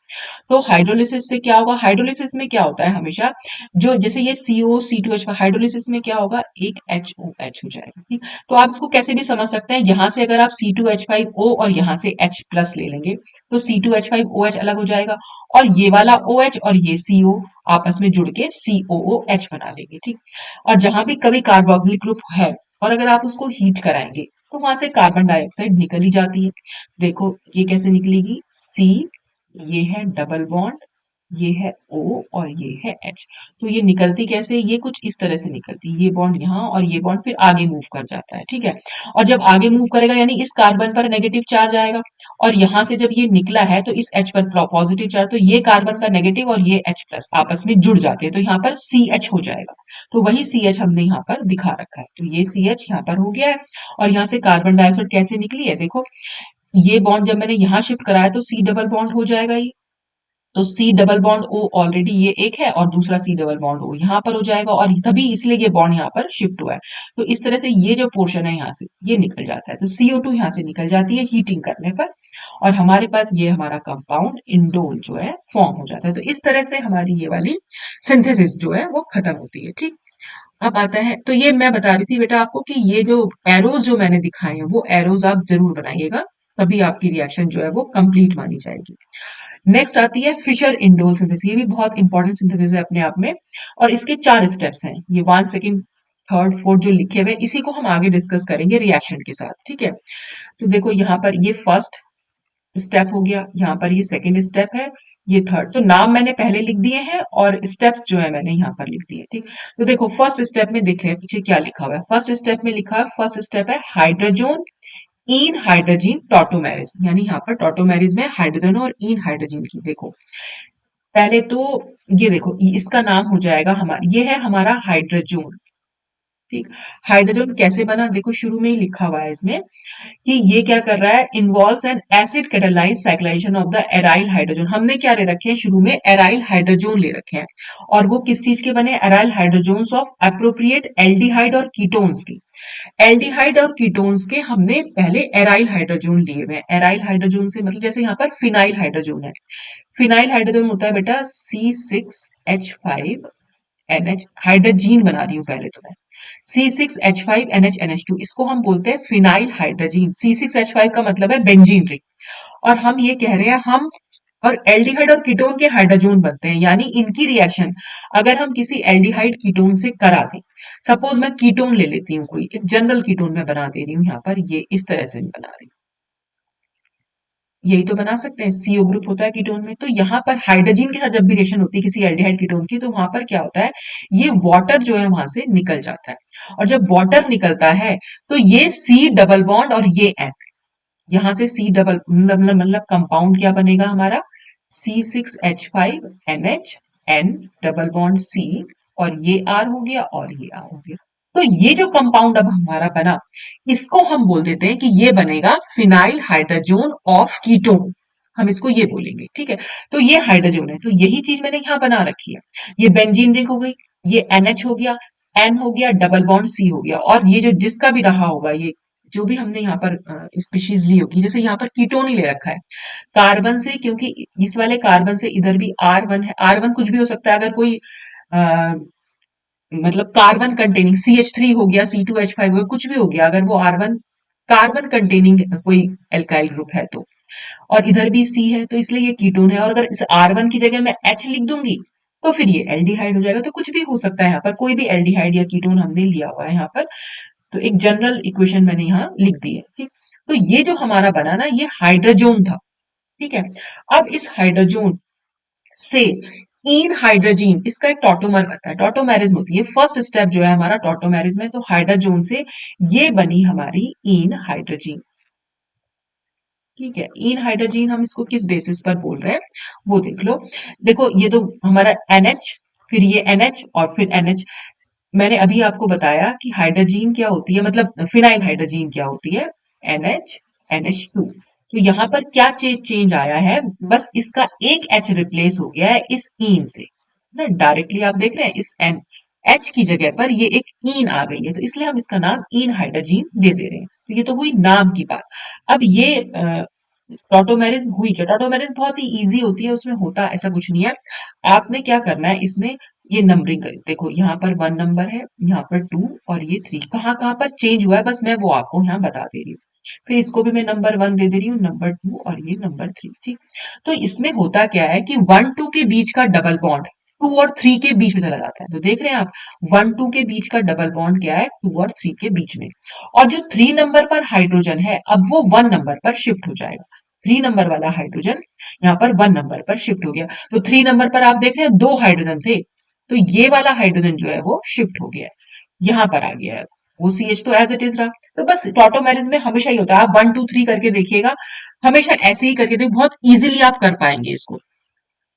तो हाइड्रोलिसिस से क्या होगा, हाइड्रोलिसिस में क्या होता है हमेशा, जो जैसे ये CO C2H, हाइड्रोलिसिस में क्या होगा, एक HOH हो जाएगा। ठीक, तो आप इसको कैसे भी समझ सकते हैं, यहां से अगर आप C2H5O और यहां से H प्लस ले लेंगे तो C2H5OH अलग हो जाएगा, और ये वाला OH और ये CO आपस में जुड़ के COOH बना लेंगे। ठीक, और जहां भी कभी कार्बोक्सिलिक ग्रुप है और अगर आप उसको हीट कराएंगे तो वहां से कार्बन डाइऑक्साइड निकल ही जाती है। देखो ये कैसे निकलेगी, C, ये है डबल बॉन्ड, ये है O और ये है H। तो ये निकलती कैसे, ये कुछ इस तरह से निकलती है, ये बॉन्ड यहाँ और ये बॉन्ड फिर आगे मूव कर जाता है। ठीक है, और जब आगे मूव करेगा यानी इस कार्बन पर नेगेटिव चार्ज आएगा, और यहां से जब ये निकला है तो इस H पर पॉजिटिव चार्ज, तो ये कार्बन का नेगेटिव और ये H प्लस आपस में जुड़ जाते हैं, तो यहाँ पर CH हो जाएगा। तो वही CH हमने यहाँ पर दिखा रखा है, तो ये CH यहाँ पर हो गया है। और यहाँ से कार्बन डाइऑक्साइड कैसे निकली है, देखो ये बॉन्ड जब मैंने यहाँ शिफ्ट कराया तो सी डबल बॉन्ड हो जाएगा ये। तो C double bond O already ये एक है और दूसरा सी डबल बॉन्ड ओ यहाँ पर हो जाएगा और तभी इसलिए ये बॉन्ड यहाँ पर शिफ्ट हुआ है। तो इस तरह से ये जो पोर्शन है यहाँ से ये निकल जाता है, तो CO2 यहाँ से निकल जाती है हीटिंग करने पर और हमारे पास ये हमारा कंपाउंड इंडोल जो है फॉर्म हो जाता है। तो इस तरह से हमारी ये वाली सिंथेसिस जो है वो खत्म होती है। ठीक, अब आता है, तो ये मैं बता रही थी बेटा आपको कि ये जो एरोज जो मैंने दिखाए हैं वो एरोज आप जरूर बनाइएगा, तभी आपकी रिएक्शन जो है वो कंप्लीट मानी जाएगी। नेक्स्ट आती है फिशर इंडोल सिंथेसिस, ये भी बहुत इंपॉर्टेंट सिंथेसिस है अपने आप में और इसके 4 स्टेप्स हैं, ये 1 2 3 4 जो लिखे हुए इसी को हम आगे डिस्कस करेंगे रिएक्शन के साथ। ठीक है, तो देखो यहाँ पर ये फर्स्ट स्टेप हो गया, यहाँ पर ये सेकेंड स्टेप है, ये थर्ड। तो नाम मैंने पहले लिख दिए हैं और स्टेप्स जो है मैंने यहाँ पर लिख दिए। ठीक, तो देखो फर्स्ट स्टेप में देख रहे हैं पीछे क्या लिखा हुआ है। फर्स्ट स्टेप में लिखा है, फर्स्ट स्टेप है हाइड्रोजन इन हाइड्रोजन टॉटोमेरिस, यानी यहाँ पर टॉटोमेरिस में हाइड्रोजन और इन हाइड्रोजन की। देखो पहले तो ये देखो इसका नाम हो जाएगा हमारा, ये है हमारा हाइड्रोजन। ठीक, हाइड्रोजन कैसे बना, देखो शुरू में ही लिखा हुआ है इसमें कि ये क्या कर रहा है, involves N acid catalyse cyclisation of the aryl hydrogen. हमने क्या ले रखे हैं शुरू में, एराइल हाइड्रोजन ले रखे हैं और वो किस चीज के बने, aryl hydrogens of appropriate aldehyde और कीटोन्स की। एल्डिहाइड और कीटोन्स के हमने पहले एराइल हाइड्रोजन लिए हुए हैं। एराइल हाइड्रोजन से मतलब जैसे यहाँ पर फिनाइल हाइड्रोजन है, फिनाइल हाइड्रोजन होता है बेटा C6H5NH, हाइड्रोजीन बना रही हूँ पहले तो मैं, C6H5NH, इसको हम बोलते हैं फिनाइल हाइड्रोजीन। C6H5 का मतलब है बेंजीन रिंग और हम ये कह रहे हैं हम और एल्डिहाइड और कीटोन के हाइड्रोजन बनते हैं, यानी इनकी रिएक्शन अगर हम किसी एल्डिहाइड कीटोन से करा दें, सपोज मैं कीटोन ले लेती हूँ, कोई एक जनरल कीटोन मैं बना दे रही हूँ यहाँ पर, ये इस तरह से मैं बना रही हूँ, यही तो बना सकते हैं, CO ग्रुप होता है कीटोन में। तो यहाँ पर हाइड्रोजन के साथ जब भी रिएक्शन होती है किसी एल्डिहाइड कीटोन की, तो वहां पर क्या होता है, ये वाटर जो है वहां से निकल जाता है और जब वाटर निकलता है तो ये C डबल बॉन्ड और ये N, यहाँ से C डबल मतलब कंपाउंड क्या बनेगा हमारा, C6H5NH, N double bond C और ये R हो गया और ये R हो गया। तो ये जो कंपाउंड अब हमारा बना, इसको हम बोल देते हैं कि ये बनेगा फिनाइल हाइड्रोजन ऑफ कीटोन, हम इसको ये बोलेंगे। ठीक है, तो ये हाइड्रोजन है, तो यही चीज मैंने यहाँ बना रखी है, ये बेंजीन रिंग हो गई, ये NH हो गया, N हो गया, डबल बॉन्ड C हो गया और ये जो जिसका भी रहा होगा, ये जो भी हमने यहाँ पर स्पीशीज ली होगी, जैसे यहाँ पर कीटोन ही ले रखा है कार्बन से, क्योंकि इस वाले कार्बन से इधर भी R1 है, R1 कुछ भी हो सकता है, अगर कोई मतलब कार्बन कंटेनिंग CH3 हो गया, C2H5 हो गया, कुछ भी हो गया, अगर वो R1 कार्बन कंटेनिंग कोई एल्काइल ग्रुप है तो, और इधर भी C है तो इसलिए ये कीटोन है, और अगर इस R1 की जगह मैं H लिख दूंगी तो फिर ये एल्डिहाइड हो जाएगा। तो कुछ भी हो सकता है यहाँ पर, कोई भी एल्डिहाइड या कीटोन हमने लिया हुआ है यहाँ पर, तो एक जनरल इक्वेशन मैंने यहाँ लिख दी है। ठीक, तो ये जो हमारा बना ना, ये हाइड्रोजन था। ठीक है, अब इस हाइड्रोजन से इन हाइड्रोजीन, इसका एक टॉटोमर बनता है, टॉटोमेरिज्म होती है, फर्स्ट स्टेप जो है हमारा टॉटोमेरिज्म है। तो हाइड्रोजन से ये बनी हमारी इन हाइड्रोजीन। ठीक है, इन हाइड्रोजीन हम इसको किस बेसिस पर बोल रहे हैं वो देख लो। देखो ये तो हमारा NH, फिर ये NH और फिर NH। मैंने अभी आपको बताया कि हाइड्रोजीन क्या होती है, मतलब फिनाइल हाइड्रोजीन क्या होती है, NH NH2। तो यहाँ पर क्या चेंज आया है, बस इसका एक H रिप्लेस हो गया है इस ईन से ना, डायरेक्टली आप देख रहे हैं इस N H की जगह पर ये एक ईन आ गई है, तो इसलिए हम इसका नाम ईन हाइड्रोजीन दे दे रहे हैं। तो ये तो हुई नाम की बात। अब ये टॉटोमेरिज हुई क्या, टॉटोमेरिज बहुत ही इजी होती है, उसमें होता ऐसा कुछ नहीं है। आपने क्या करना है इसमें, ये नंबरिंग करें, देखो यहाँ पर 1 नंबर है, यहाँ पर 2 और ये 3, कहाँ कहाँ पर चेंज हुआ है बस मैं वो आपको यहाँ बता दे रही हूँ। फिर इसको भी मैं नंबर 1 दे दे रही हूँ, नंबर 2 और ये नंबर 3। ठीक, तो इसमें होता क्या है कि 1 2 के बीच का डबल बॉन्ड 2 और 3 के बीच में चला जाता है। तो देख रहे हैं आप, 1 2 के बीच का डबल बॉन्ड क्या है, 2 और 3 के बीच में, और जो 3 नंबर पर हाइड्रोजन है अब वो 1 नंबर पर शिफ्ट हो जाएगा। 3 नंबर वाला हाइड्रोजन यहाँ पर 1 नंबर पर शिफ्ट हो गया। तो 3 नंबर पर आप देख रहे हैं 2 हाइड्रोजन थे, तो ये वाला हाइड्रोजन जो है वो शिफ्ट हो गया है, यहाँ पर आ गया है, वो CH तो एज इट इज रहा। तो बस टॉटोमेरिज में हमेशा ही होता है, आप 1 2 3 करके देखिएगा, हमेशा ऐसे ही करके देखिए, बहुत इजीली आप कर पाएंगे इसको।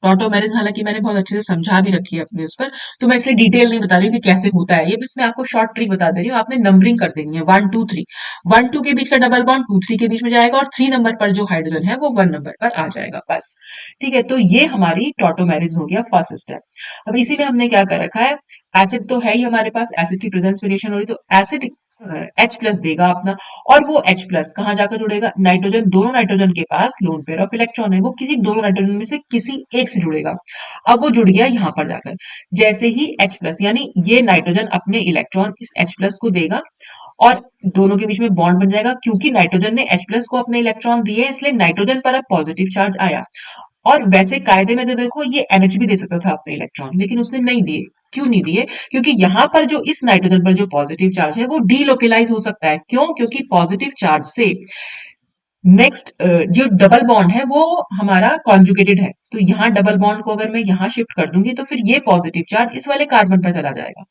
टोटो मैरिज हालांकि मैंने बहुत अच्छे से समझा भी रखी है अपने उस पर, तो मैं इसलिए डिटेल नहीं बता रही हूँ कि कैसे होता है ये, बस मैं आपको शॉर्ट ट्रिक बता दे रही हूँ। आपने नंबरिंग कर देनी है 1 2 3, 1 2 के बीच का डबल बॉन्ड 2 3 के बीच में जाएगा, और 3 नंबर पर जो हाइड्रोजन है वो 1 नंबर पर आ जाएगा, बस। ठीक है, तो ये हमारी टोटो मैरिज हो गया फर्स्ट स्टेप। अब इसी में हमने क्या कर रखा है, एसिड तो है ही हमारे पास, एसिड की प्रेजेंस वेरिएशन हो रही, तो एसिड H प्लस देगा अपना, और वो H प्लस कहाँ जाकर जुड़ेगा, नाइट्रोजन, दोनों नाइट्रोजन के पास लोन पेयर ऑफ इलेक्ट्रॉन है, वो किसी दोनों नाइट्रोजन में से किसी एक से जुड़ेगा। अब वो जुड़ गया यहाँ पर जाकर, जैसे ही H प्लस, यानी ये नाइट्रोजन अपने इलेक्ट्रॉन इस H प्लस को देगा, और दोनों के बीच में बॉन्ड बन जाएगा, क्योंकि नाइट्रोजन ने H प्लस को अपने इलेक्ट्रॉन दिए, इसलिए नाइट्रोजन पर अब पॉजिटिव चार्ज आया। और वैसे कायदे में तो देखो ये NH भी दे सकता था अपने इलेक्ट्रॉन, लेकिन उसने नहीं दिए। क्यों नहीं दिए? क्योंकि यहाँ पर जो इस नाइट्रोजन पर जो पॉजिटिव चार्ज है वो डीलोकेलाइज हो सकता है। क्यों? क्योंकि पॉजिटिव चार्ज से नेक्स्ट जो डबल बॉन्ड है वो हमारा कॉन्जुगेटेड है, तो यहाँ डबल बॉन्ड को अगर मैं यहाँ शिफ्ट कर दूंगी तो फिर ये पॉजिटिव चार्ज इस वाले कार्बन पर चला जाएगा,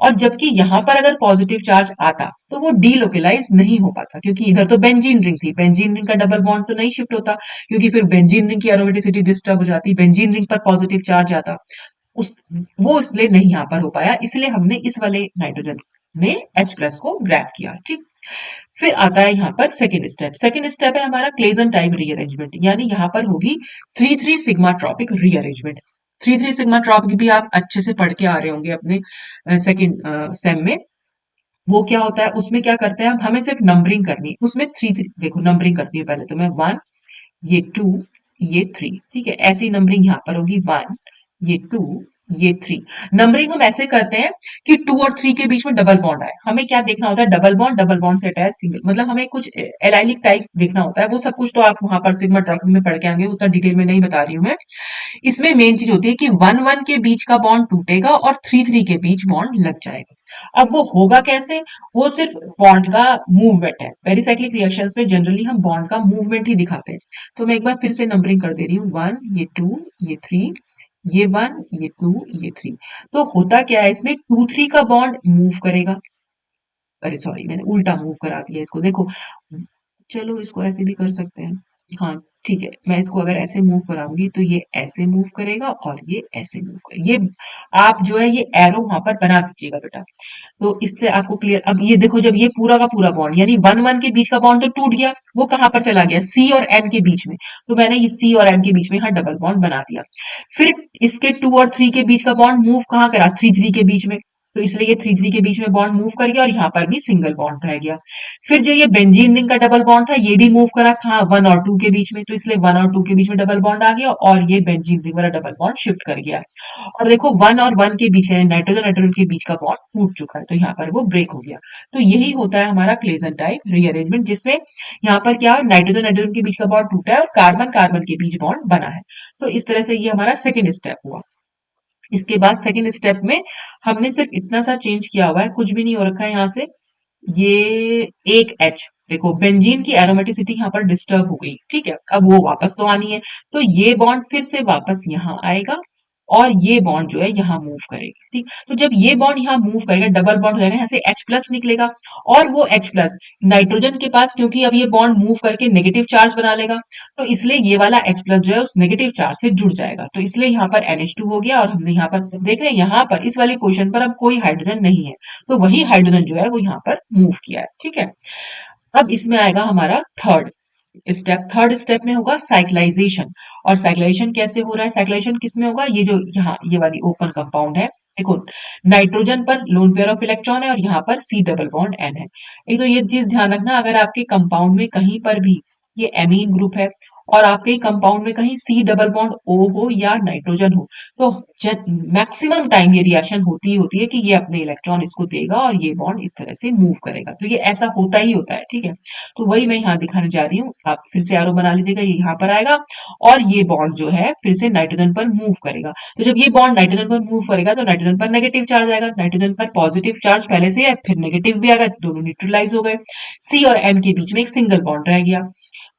और जबकि यहाँ पर अगर पॉजिटिव चार्ज आता तो वो डीलोकेलाइज नहीं हो पाता, क्योंकि इधर तो बेंजीन रिंग थी, बेंजीन रिंग का डबल बॉन्ड तो नहीं शिफ्ट होता, क्योंकि फिर बेंजीन रिंग की एरोमेटिसिटी डिस्टर्ब हो जाती, बेंजीन रिंग पर पॉजिटिव चार्ज आता, उस वो इसलिए नहीं यहाँ पर हो पाया, इसलिए हमने इस वाले नाइट्रोजन में H प्लस को ग्रैब किया। ठीक, फिर आता है यहाँ पर सेकेंड स्टेप। सेकेंड स्टेप है हमारा क्लेजन टाइप रीअरेंजमेंट, यानी यहाँ पर होगी 3 3 sigmatropic rearrangement. 3 3 sigmatropic भी आप अच्छे से पढ़ के आ रहे होंगे अपने सेकेंड सेम में। वो क्या होता है, उसमें क्या करते हैं, हमें सिर्फ नंबरिंग करनी है, उसमें 3 3 देखो नंबरिंग करती है, पहले तो मैं 1, ये 2, ये 3, ठीक है, ऐसी नंबरिंग यहाँ पर होगी, 1, ये 2, ये 3। नंबरिंग हम ऐसे करते हैं कि 2 और 3 के बीच में डबल बॉन्ड आए, हमें क्या देखना होता है, डबल बॉन्ड से अटैच सिंगल, मतलब हमें कुछ एलाइलिक टाइप देखना होता है, वो सब कुछ तो आप वहां पर सिग्मा ट्रॉपिक में पढ़ के आएंगे, उतना डिटेल में नहीं बता रही हूँ मैं। इसमें मेन चीज होती है कि 1 1 के बीच का बॉन्ड टूटेगा और 3 3 के बीच बॉन्ड लग जाएगा। अब वो होगा कैसे, वो सिर्फ बॉन्ड का मूवमेंट है, पेरिसाइक्लिक रिएक्शंस में जनरली हम बॉन्ड का मूवमेंट ही दिखाते हैं। तो मैं एक बार फिर से नंबरिंग कर दे रही हूँ, 1, ये 2, ये 3, ये 1, ये 2, ये 3। तो होता क्या है, इसमें 2 3 का बॉन्ड मूव करेगा, अरे सॉरी मैंने उल्टा मूव करा दिया इसको, देखो, चलो इसको ऐसे भी कर सकते हैं, हाँ ठीक है, मैं इसको अगर ऐसे मूव कराऊंगी तो ये ऐसे मूव करेगा और ये ऐसे मूव करेगा, ये आप जो है ये एरो वहां पर बना दीजिएगा बेटा, तो इससे आपको क्लियर। अब ये देखो, जब ये पूरा का पूरा बॉन्ड यानी 1 1 के बीच का बॉन्ड तो टूट गया, वो कहां पर चला गया, सी और एन के बीच में, तो मैंने ये सी और एन के बीच में यहाँ डबल बॉन्ड बना दिया। फिर इसके 2 और 3 के बीच का बॉन्ड मूव कहाँ करा, 3 3 के बीच में, तो इसलिए ये 3 3 के बीच में बॉन्ड मूव कर गया और यहाँ पर भी सिंगल बॉन्ड रह गया। फिर जो ये बेंजीन रिंग का डबल बॉन्ड था ये भी मूव करा कहाँ, 1 और 2 के बीच में, तो इसलिए 1 और 2 के बीच में डबल बॉन्ड आ गया और ये बेंजीन रिंग वाला डबल बॉन्ड शिफ्ट कर गया। और देखो 1 और 1 के बीच है, नाइट्रोजन नाइट्रोजन के बीच का बॉन्ड टूट चुका है, तो यहाँ पर वो ब्रेक हो गया। तो यही होता है हमारा क्लेजन टाइप रीअरेंजमेंट, जिसमें यहाँ पर क्या नाइट्रोजन नाइट्रोजन के बीच का बॉन्ड टूटा है और कार्बन कार्बन के बीच बॉन्ड बना है। तो इस तरह से ये हमारा सेकेंड स्टेप हुआ। इसके बाद सेकेंड स्टेप में हमने सिर्फ इतना सा चेंज किया हुआ है, कुछ भी नहीं हो रखा है यहाँ से, ये एक H, देखो बेंजीन की एरोमेटिसिटी यहाँ पर डिस्टर्ब हो गई, ठीक है, अब वो वापस तो आनी है, तो ये बॉन्ड फिर से वापस यहाँ आएगा और ये बॉन्ड जो है यहाँ मूव करेगा। ठीक, तो जब ये बॉन्ड यहाँ मूव करेगा, डबल बॉन्ड हो जाएगा, यहाँ से H प्लस निकलेगा, और वो H प्लस नाइट्रोजन के पास, क्योंकि अब ये बॉन्ड मूव करके नेगेटिव चार्ज बना लेगा, तो इसलिए ये वाला H प्लस जो है उस नेगेटिव चार्ज से जुड़ जाएगा, तो इसलिए यहाँ पर NH2 हो गया, और हमने यहाँ पर देख रहे हैं यहाँ पर इस वाली क्वेश्चन पर अब कोई हाइड्रोजन नहीं है, तो वही हाइड्रोजन जो है वो यहाँ पर मूव किया है। ठीक है, अब इसमें आएगा हमारा थर्ड स्टेप। थर्ड स्टेप में होगा साइक्लाइजेशन। और साइक्लाइजेशन कैसे हो रहा है, साइक्लाइजेशन किस में होगा, ये जो यहाँ ये वाली ओपन कंपाउंड है, देखो नाइट्रोजन पर लोन पेयर ऑफ इलेक्ट्रॉन है और यहाँ पर C डबल बॉन्ड N है। एक तो ये चीज ध्यान रखना, अगर आपके कंपाउंड में कहीं पर भी ये एमीन ग्रुप है और आपके कंपाउंड में कहीं C डबल बॉन्ड O हो या नाइट्रोजन हो, तो मैक्सिमम टाइम ये रिएक्शन होती ही होती है कि ये अपने इलेक्ट्रॉन इसको देगा और ये बॉन्ड इस तरह से मूव करेगा, तो ये ऐसा होता ही होता है। ठीक है, तो वही मैं यहाँ दिखाने जा रही हूँ, आप फिर से एरो बना लीजिएगा, ये यहाँ पर आएगा और ये बॉन्ड जो है फिर से नाइट्रोजन पर मूव करेगा, तो जब ये बॉन्ड नाइट्रोजन पर मूव करेगा तो नाइट्रोजन पर नेगेटिव चार्ज आएगा, नाइट्रोजन पर पॉजिटिव चार्ज पहले से है, फिर नेगेटिव भी आएगा, दोनों न्यूट्रलाइज हो गए, सी और एन के बीच में एक सिंगल बॉन्ड रह गया,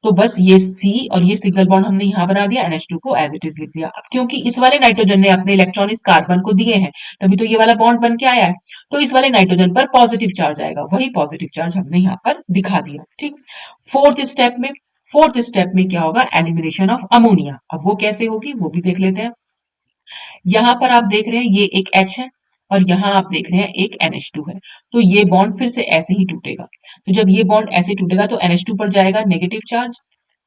तो बस ये सी और ये सिंगल बॉन्ड हमने यहाँ बना दिया, NH2 को एज इट इज लिख दिया। अब क्योंकि इस वाले नाइट्रोजन ने अपने इलेक्ट्रॉन इस कार्बन को दिए हैं, तभी तो ये वाला बॉन्ड बन के आया है, तो इस वाले नाइट्रोजन पर पॉजिटिव चार्ज आएगा, वही पॉजिटिव चार्ज हमने यहाँ पर दिखा दिया। ठीक, फोर्थ स्टेप में फोर्थ स्टेप में क्या होगा, एलिमिनेशन ऑफ अमोनिया। अब वो कैसे होगी वो भी देख लेते हैं। यहां पर आप देख रहे हैं ये एक H है और यहां आप देख रहे हैं एक NH2 है, तो ये बॉन्ड फिर से ऐसे ही टूटेगा। तो जब ये बॉन्ड ऐसे टूटेगा तो NH2 पर जाएगा नेगेटिव चार्ज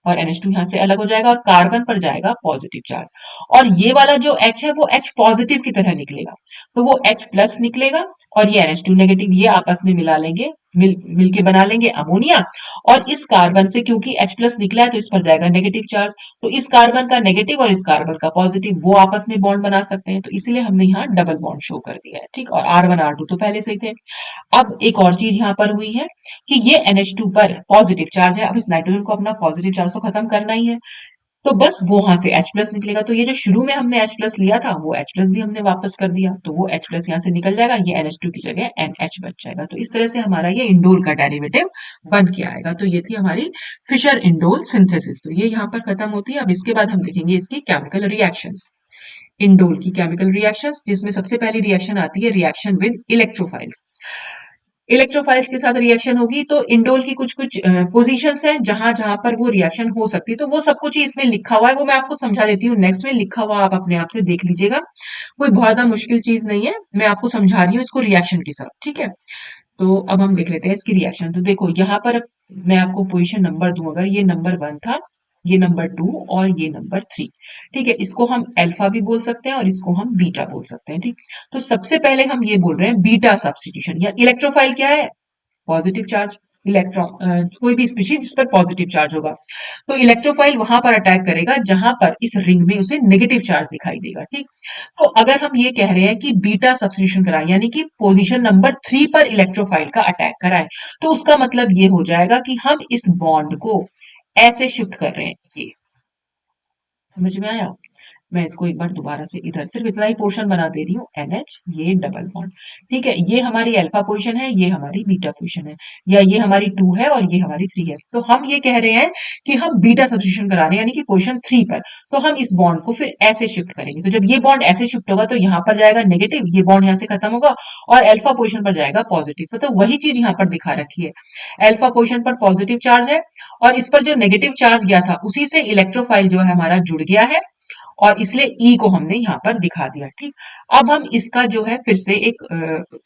और NH2 यहां से अलग हो जाएगा और कार्बन पर जाएगा पॉजिटिव चार्ज, और ये वाला जो H है वो H पॉजिटिव की तरह निकलेगा, तो वो H प्लस निकलेगा और ये NH2 नेगेटिव, ये आपस में मिला लेंगे, मिलके बना लेंगे अमोनिया। और इस कार्बन से क्योंकि H प्लस निकला है तो इस पर जाएगा नेगेटिव चार्ज, तो इस कार्बन का नेगेटिव और इस कार्बन का पॉजिटिव वो आपस में बॉन्ड बना सकते हैं, तो इसलिए हमने यहाँ डबल बॉन्ड शो कर दिया है, ठीक। और R1 R2 तो पहले से ही थे। अब एक और चीज यहाँ पर हुई है कि ये NH2 पर पॉजिटिव चार्ज है, अब इस नाइट्रोजन को अपना पॉजिटिव चार्ज तो खत्म करना ही है, तो बस वो वहां से H प्लस निकलेगा, तो ये जो शुरू में हमने H प्लस लिया था वो H प्लस भी हमने वापस कर दिया, तो वो H प्लस यहाँ से निकल जाएगा, ये NH2 की जगह NH बच जाएगा। तो इस तरह से हमारा ये इंडोल का डेरिवेटिव बन के आएगा। तो ये थी हमारी फिशर इंडोल सिंथेसिस, तो ये यहाँ पर खत्म होती है। अब इसके बाद हम देखेंगे इसकी केमिकल रिएक्शंस, इंडोल की केमिकल रिएक्शंस, जिसमें सबसे पहली रिएक्शन आती है रिएक्शन विद इलेक्ट्रोफाइल्स। इलेक्ट्रोफाइल्स के साथ रिएक्शन होगी, तो इंडोल की कुछ कुछ पोजीशंस हैं जहां जहां पर वो रिएक्शन हो सकती है, तो वो सब कुछ ही इसमें लिखा हुआ है, वो मैं आपको समझा देती हूँ नेक्स्ट में, लिखा हुआ आप अपने आप से देख लीजिएगा, कोई बहुत ज्यादा मुश्किल चीज नहीं है, मैं आपको समझा रही हूँ इसको रिएक्शन के साथ, ठीक है। तो अब हम देख लेते हैं इसकी रिएक्शन। तो देखो यहाँ पर मैं आपको पोजीशन नंबर दूं, अगर ये नंबर 1 था, ये नंबर 2 और ये नंबर 3, ठीक है, इसको हम अल्फा भी बोल सकते हैं और इसको हम बीटा बोल सकते हैं, ठीक। तो सबसे पहले हम ये बोल रहे हैं बीटा सब्स्टिट्यूशन, या इलेक्ट्रोफाइल क्या है, पॉजिटिव चार्ज, इलेक्ट्रॉन कोई भी स्पीशीज जिस पर पॉजिटिव चार्ज होगा, तो इलेक्ट्रोफाइल वहां पर अटैक करेगा जहां पर इस रिंग में उसे नेगेटिव चार्ज दिखाई देगा, ठीक। तो अगर हम ये कह रहे हैं कि बीटा सब्स्टिट्यूशन कराएं, यानी कि पोजीशन नंबर 3 पर इलेक्ट्रोफाइल का अटैक कराएं, तो उसका मतलब ये हो जाएगा कि हम इस बॉन्ड को ऐसे शिफ्ट कर रहे हैं, ये समझ में आया। मैं इसको एक बार दोबारा से इधर सिर्फ इतना ही पोर्शन बना दे रही हूँ, NH, ये डबल बॉन्ड, ठीक है, ये हमारी अल्फा पोजीशन है, ये हमारी बीटा पोजीशन है, या ये हमारी 2 है और ये हमारी 3 है, तो हम ये कह रहे हैं कि हम बीटा सब्स्टिट्यूशन करा रहे हैं, यानी कि पोजीशन 3 पर, तो हम इस बॉन्ड को फिर ऐसे शिफ्ट करेंगे, तो जब ये बॉन्ड ऐसे शिफ्ट होगा तो यहाँ पर जाएगा नेगेटिव, ये बॉन्ड यहाँ से खत्म होगा और अल्फा पोजीशन पर जाएगा पॉजिटिव, तो वही चीज यहाँ पर दिखा रखी है, अल्फा पोजीशन पर पॉजिटिव चार्ज है और इस पर जो नेगेटिव चार्ज गया था उसी से इलेक्ट्रोफाइल जो है हमारा जुड़ गया है, और इसलिए ई को हमने यहाँ पर दिखा दिया, ठीक। अब हम इसका जो है फिर से एक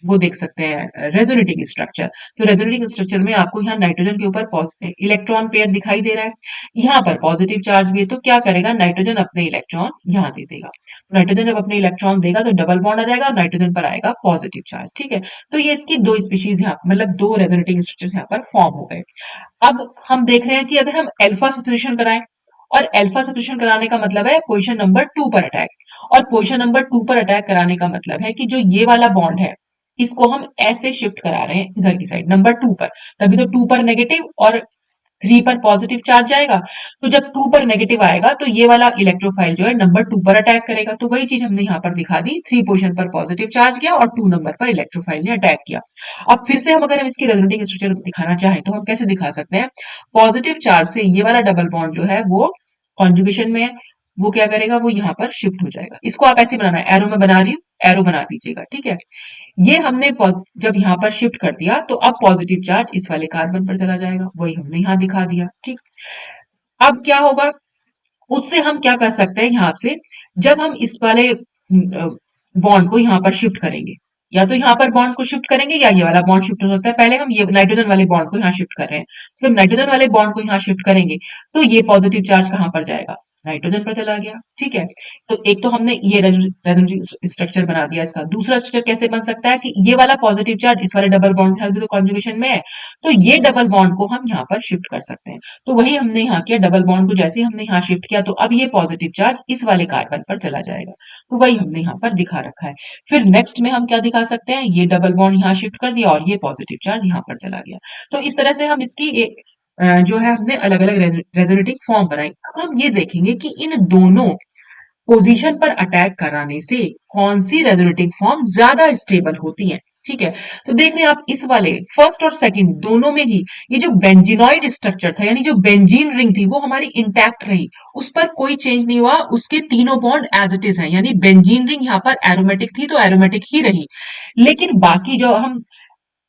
वो देख सकते हैं रेजोनेटिंग स्ट्रक्चर, तो रेजोनेटिंग स्ट्रक्चर में आपको यहाँ नाइट्रोजन के ऊपर इलेक्ट्रॉन पेयर दिखाई दे रहा है, यहाँ पर पॉजिटिव चार्ज भी है, तो क्या करेगा नाइट्रोजन अपने इलेक्ट्रॉन यहाँ दे देगा, नाइट्रोजन जब अपने इलेक्ट्रॉन देगा तो डबल बॉन्ड आ जाएगा और नाइट्रोजन पर आएगा पॉजिटिव चार्ज, ठीक है। तो ये इसकी दो स्पीशीज यहाँ, मतलब दो रेजोनेटिंग स्ट्रक्चर यहाँ पर फॉर्म हो गए। अब हम देख रहे हैं कि अगर हम अल्फा सब्स्टिट्यूशन कराएं, और अल्फा सब्स्टिट्यूशन कराने का मतलब है पोजीशन नंबर 2 पर अटैक, और पोजीशन नंबर 2 पर अटैक कराने का मतलब है कि जो ये वाला बॉन्ड है इसको हम ऐसे शिफ्ट करा रहे हैं इधर की साइड नंबर 2 पर, तभी तो 2 पर नेगेटिव और 3 पर पॉजिटिव चार्ज जाएगा, तो जब 2 पर नेगेटिव आएगा तो ये वाला इलेक्ट्रोफाइल जो है नंबर 2 पर अटैक करेगा, तो वही चीज हमने यहाँ पर दिखा दी, 3 पोजीशन पर पॉजिटिव चार्ज गया और 2 नंबर पर इलेक्ट्रोफाइल ने अटैक किया। अब फिर से हम अगर हम इसकी रेजोनेटिंग स्ट्रक्चर दिखाना चाहें तो हम कैसे दिखा सकते हैं, पॉजिटिव चार्ज से ये वाला डबल बॉन्ड जो है वो कॉन्जुगेशन में है, वो क्या करेगा, वो यहाँ पर शिफ्ट हो जाएगा, इसको आप ऐसे बनाना है, एरो में बना रही हूँ, एरो बना दीजिएगा, ठीक है। ये हमने जब यहाँ पर शिफ्ट कर दिया तो अब पॉजिटिव चार्ज इस वाले कार्बन पर चला जाएगा, वही हमने यहाँ दिखा दिया, ठीक। अब क्या होगा, उससे हम क्या कर सकते हैं यहाँ से, जब हम इस वाले बॉन्ड को यहाँ पर शिफ्ट करेंगे, या तो यहाँ पर बॉन्ड को शिफ्ट करेंगे या ये वाला बॉन्ड शिफ्ट हो सकता है, पहले हम ये नाइट्रोजन वाले बॉन्ड को यहाँ शिफ्ट कर रहे हैं, तो नाइट्रोजन वाले बॉन्ड को यहाँ शिफ्ट करेंगे तो ये पॉजिटिव चार्ज कहाँ पर जाएगा, नाइट्रोजन पर चला गया, ठीक है। तो एक तो हमने ये रेजोनेटिंग स्ट्रक्चर बना दिया इसका, दूसरा स्ट्रक्चर कैसे बन सकता है कि ये वाला पॉजिटिव चार्ज इस वाले डबल बॉन्ड के हेल्प कॉन्जुगेशन में है, तो ये डबल बॉन्ड को हम यहाँ पर शिफ्ट कर सकते हैं, तो वही हमने यहाँ किया, डबल बॉन्ड को जैसे ही हमने यहाँ शिफ्ट किया तो अब ये पॉजिटिव चार्ज इस वाले कार्बन पर चला जाएगा, तो वही हमने यहाँ पर दिखा रखा है। फिर नेक्स्ट में हम क्या दिखा सकते हैं, ये डबल बॉन्ड यहाँ शिफ्ट कर दिया और ये पॉजिटिव चार्ज यहाँ पर चला गया, तो इस तरह से हम इसकी जो है हमने अलग अलग रेजोनेटिंग फॉर्म बनाई। अब हम ये देखेंगे कि इन दोनों पोजीशन पर अटैक कराने से कौन सी रेजोनेटिंग फॉर्म ज्यादा स्टेबल होती है, ठीक है। तो देख रहे हैं आप इस वाले फर्स्ट और सेकंड दोनों में ही ये जो बेंजीनॉइड स्ट्रक्चर था, यानी जो बेंजीन रिंग थी वो हमारी इंटैक्ट रही, उस पर कोई चेंज नहीं हुआ, उसके तीनों बॉन्ड एज इट इज है, यानी बेंजीन रिंग यहाँ पर एरोमेटिक थी तो एरोमेटिक ही रही, लेकिन बाकी जो हम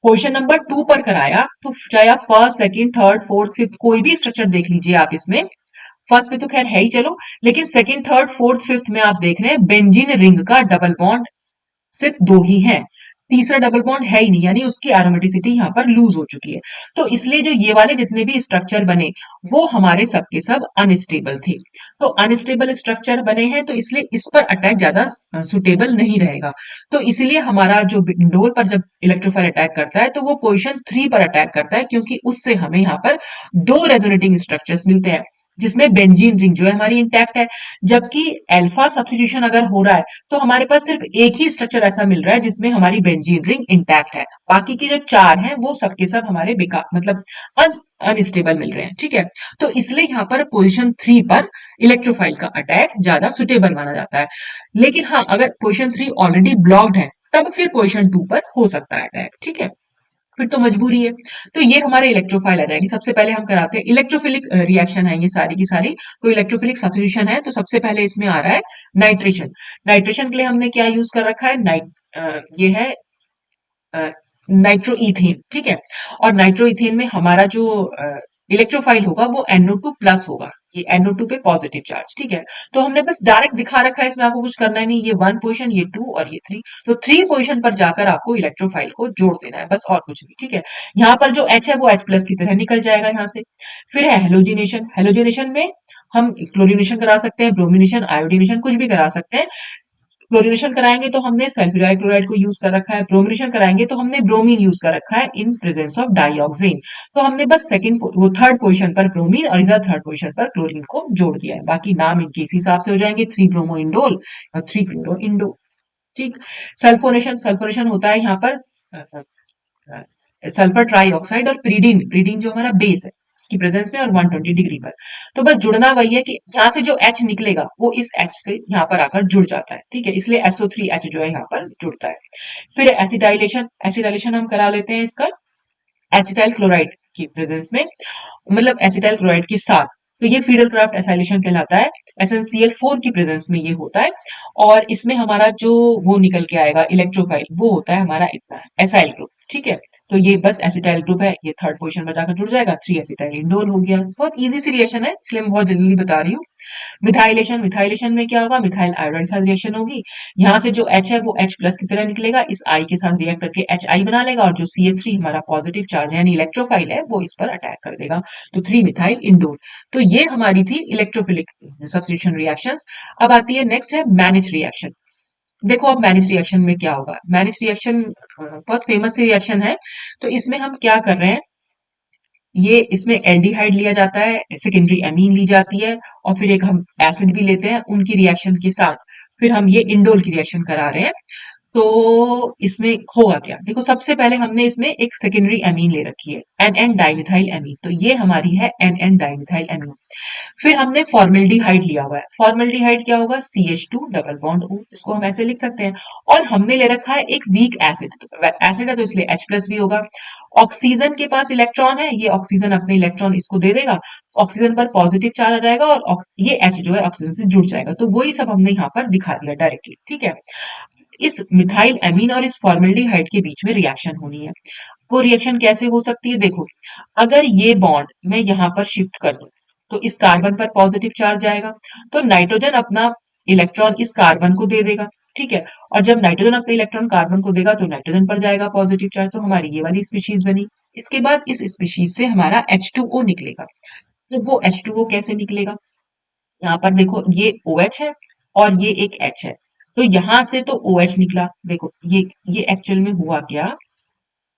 क्वेश्चन नंबर 2 पर कराया, तो चाहे आप first, second, third, fourth, fifth कोई भी स्ट्रक्चर देख लीजिए आप इसमें। फर्स्ट पे तो खैर है ही, चलो, लेकिन सेकंड, थर्ड, फोर्थ, फिफ्थ में आप देख रहे हैं बेंजीन रिंग का डबल बॉन्ड सिर्फ दो ही हैं। तीसरा डबल बॉन्ड है ही नहीं, यानी उसकी एरोमेटिसिटी यहाँ पर लूज हो चुकी है। तो इसलिए जो ये वाले जितने भी स्ट्रक्चर बने वो हमारे सबके सब अनस्टेबल थे। तो अनस्टेबल स्ट्रक्चर बने हैं, तो इसलिए इस पर अटैक ज्यादा सुटेबल नहीं रहेगा। तो इसलिए हमारा जो इंडोर पर जब इलेक्ट्रोफाइल अटैक करता है तो वो पोजीशन 3 पर अटैक करता है, क्योंकि उससे हमें यहाँ पर दो रेजोनेटिंग स्ट्रक्चर्स मिलते हैं, जिसमें बेंजीन रिंग जो है हमारी इंटैक्ट है। जबकि अल्फा सब्स्टिट्यूशन अगर हो रहा है तो हमारे पास सिर्फ एक ही स्ट्रक्चर ऐसा मिल रहा है जिसमें हमारी बेंजीन रिंग इंटैक्ट है, बाकी के जो चार हैं वो सबके सब हमारे बेकार, मतलब अनस्टेबल मिल रहे हैं, ठीक है। तो इसलिए यहाँ पर पोजीशन 3 पर इलेक्ट्रोफाइल का अटैक ज्यादा सुटेबल माना जाता है। लेकिन हाँ, अगर पोजीशन 3 ऑलरेडी ब्लॉक्ड है तब फिर पोजीशन 2 पर हो सकता है अटैक, ठीक है, फिर तो मजबूरी है। तो ये हमारे इलेक्ट्रोफाइल आ जाएगी। सबसे पहले हम कराते हैं इलेक्ट्रोफिलिक रिएक्शन है ये सारी की सारी। तो इलेक्ट्रोफिलिक सब्स्टिट्यूशन है, तो सबसे पहले इसमें आ रहा है नाइट्रेशन। नाइट्रेशन के लिए हमने क्या यूज कर रखा है, ये है नाइट्रोइथेन, ठीक है। और नाइट्रोइथेन में हमारा जो इलेक्ट्रोफाइल होगा वो NO2 प्लस होगा, ये NO2 पे पॉजिटिव चार्ज, ठीक है। तो हमने बस डायरेक्ट दिखा रखा है, इसमें आपको कुछ करना ही नहीं, ये 1 पोजीशन, ये 2 और ये 3। तो 3 पोजीशन पर जाकर आपको इलेक्ट्रोफाइल को जोड़ देना है, बस और कुछ नहीं, ठीक है। यहाँ पर जो H है वो H प्लस की तरह निकल जाएगा यहाँ से। फिर है हेलोजिनेशन। हेलोजिनेशन में हम क्लोरीनेशन करा सकते हैं, ब्रोमिनेशन, आयोडीनेशन, कुछ भी करा सकते हैं। क्लोरीनेशन कराएंगे तो हमने सल्फ्यूराइड क्लोराइड को यूज कर रखा है, ब्रोमिनेशन कराएंगे तो हमने ब्रोमीन यूज कर रखा है इन प्रेजेंस ऑफ डाइऑक्सिन। तो हमने बस वो थर्ड पोजीशन पर ब्रोमीन और इधर थर्ड पोजीशन पर क्लोरीन को जोड़ दिया है। बाकी नाम इनके इस हिसाब से हो जाएंगे, 3 ब्रोमो इंडोल और 3 क्लोरो इंडोल, ठीक। सल्फोनेशन, सल्फोनेशन होता है यहाँ पर सल्फर ट्राई ऑक्साइड और प्रीडीन, प्रीडीन जो हमारा बेस है उसकी प्रेजेंस में और 120 डिग्री पर। तो बस जुड़ना वही है कि यहाँ से जो H निकलेगा वो इस H से यहाँ पर आकर जुड़ जाता है, ठीक है, इसलिए SO3H जो है यहाँ पर जुड़ता है। फिर एसिटाइलेशन, एसिटाइलेशन हम करा लेते हैं इसका एसिटाइल क्लोराइड की प्रेजेंस में, मतलब एसिटाइल क्लोराइड के साथ। तो ये फीडल क्राफ्ट एसाइलेशन कहलाता है। SnCl4 की प्रेजेंस में ये होता है, और इसमें हमारा जो वो निकल के आएगा इलेक्ट्रोफाइल वो होता है हमारा इतना एसाइल ग्रुप, ठीक है। तो ये बस एसिटाइल ग्रुप है, ये थर्ड पोजीशन पर जाकर जुड़ जाएगा, 3 एसिटाइल इंडोल हो गया। बहुत इजी सी रिएक्शन है, इसलिए मैं बहुत जल्दी बता रही हूँ। मिथाइलेशन, मिथाइलेशन में क्या होगा, मिथाइल आयोडाइड के साथ रिएक्शन होगी। यहाँ से जो H है वो H प्लस की तरह निकलेगा, इस I के साथ रिएक्ट करके HI बना लेगा, और जो CH3 हमारा पॉजिटिव चार्ज है यानी इलेक्ट्रोफाइल है वो इस पर अटैक कर देगा। तो 3 मिथाइल इंडोल। तो ये हमारी थी इलेक्ट्रोफिलिक सब्स्टिट्यूशन रिएक्शंस। अब आती है नेक्स्ट है मैनेज रिएक्शन। देखो अब मैनेज रिएक्शन में क्या होगा, मैनेज रिएक्शन बहुत फेमस रिएक्शन है। तो इसमें हम क्या कर रहे हैं, ये इसमें एल्डिहाइड लिया जाता है, सेकेंडरी एमीन ली जाती है, और फिर एक हम एसिड भी लेते हैं उनकी रिएक्शन के साथ, फिर हम ये इंडोल की रिएक्शन करा रहे हैं। तो इसमें होगा क्या, देखो सबसे पहले हमने इसमें एक सेकेंडरी एमीन ले रखी है, एन एन डाइमिथाइल एमीन, तो ये हमारी है एन एन डाइमिथाइल एमीन। फिर हमने फॉर्मेल्डिहाइड लिया हुआ है, फॉर्मेल्डिहाइड क्या होगा, CH2 डबल बॉन्ड O, इसको हम ऐसे लिख सकते हैं। और हमने ले रखा है एक वीक एसिड, एसिड है तो इसलिए H प्लस भी होगा। ऑक्सीजन के पास इलेक्ट्रॉन है, ये ऑक्सीजन अपने इलेक्ट्रॉन इसको दे देगा, ऑक्सीजन पर पॉजिटिव चार्ज आ जाएगा और ये H जो है ऑक्सीजन से जुड़ जाएगा। तो वही सब हमने यहाँ पर दिखा दिया डायरेक्टली, ठीक है। इस मिथाइल एमीन और इस फॉर्मेल्डिहाइड के बीच में रिएक्शन होनी है। वो रिएक्शन कैसे हो सकती है, देखो अगर ये बॉन्ड मैं यहाँ पर शिफ्ट कर दूं तो इस कार्बन पर पॉजिटिव चार्ज जाएगा, तो नाइट्रोजन अपना इलेक्ट्रॉन इस कार्बन को दे देगा, ठीक है। और जब नाइट्रोजन अपने इलेक्ट्रॉन कार्बन को देगा तो नाइट्रोजन पर जाएगा पॉजिटिव चार्ज, तो हमारी ये वाली स्पीशीज बनी। इसके बाद इस स्पीशीज से हमारा H2O निकलेगा। तो वो H2O कैसे निकलेगा, यहाँ पर देखो ये OH है और ये एक H है, तो यहां से तो OH निकला, देखो ये एक्चुअल में हुआ क्या,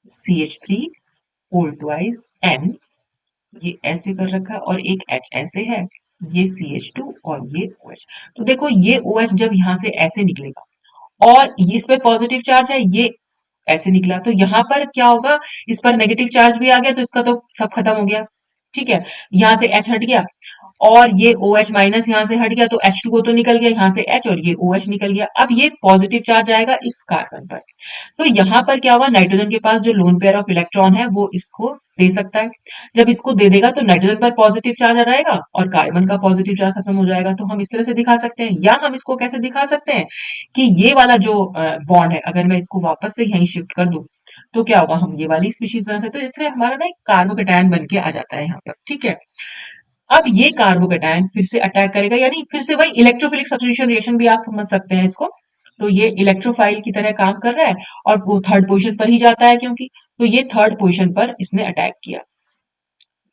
CH3 होल ट्वाइस N, ये ऐसे कर रखा है और एक H ऐसे है, ये CH2 और ये OH। तो देखो ये OH जब यहां से ऐसे निकलेगा और ये इस पे पॉजिटिव चार्ज है, ये ऐसे निकला, तो यहाँ पर क्या होगा, इस पर नेगेटिव चार्ज भी आ गया तो इसका तो सब खत्म हो गया, ठीक है। यहाँ से H हट गया और ये OH माइनस यहाँ से हट गया, तो H2O तो निकल गया यहाँ से H, और ये OH निकल गया। अब ये पॉजिटिव चार्ज आएगा इस कार्बन पर, तो यहाँ पर क्या हुआ, नाइट्रोजन के पास जो लोन पेयर ऑफ इलेक्ट्रॉन है वो इसको दे सकता है। जब इसको दे देगा तो नाइट्रोजन पर पॉजिटिव चार्ज आ जाएगा और कार्बन का पॉजिटिव चार्ज खत्म हो जाएगा। तो हम इस तरह से दिखा सकते हैं, या हम इसको कैसे दिखा सकते हैं कि ये वाला जो बॉन्ड है अगर मैं इसको वापस से यहीं शिफ्ट कर दूं, तो क्या होगा, हम ये वाली स्पीशीज बना सकते हैं। तो इस तरह हमारा ना एक कार्बोकेटायन बन के आ जाता है यहाँ पर, ठीक है। अब ये कार्बोकेटायन फिर से अटैक करेगा, यानी फिर से वही इलेक्ट्रोफिलिक सब्स्टिट्यूशन रिएक्शन भी आप समझ सकते हैं इसको। तो ये इलेक्ट्रोफाइल की तरह काम कर रहा है और वो थर्ड पोजीशन पर ही जाता है, क्योंकि तो ये थर्ड पोजीशन पर इसने अटैक किया।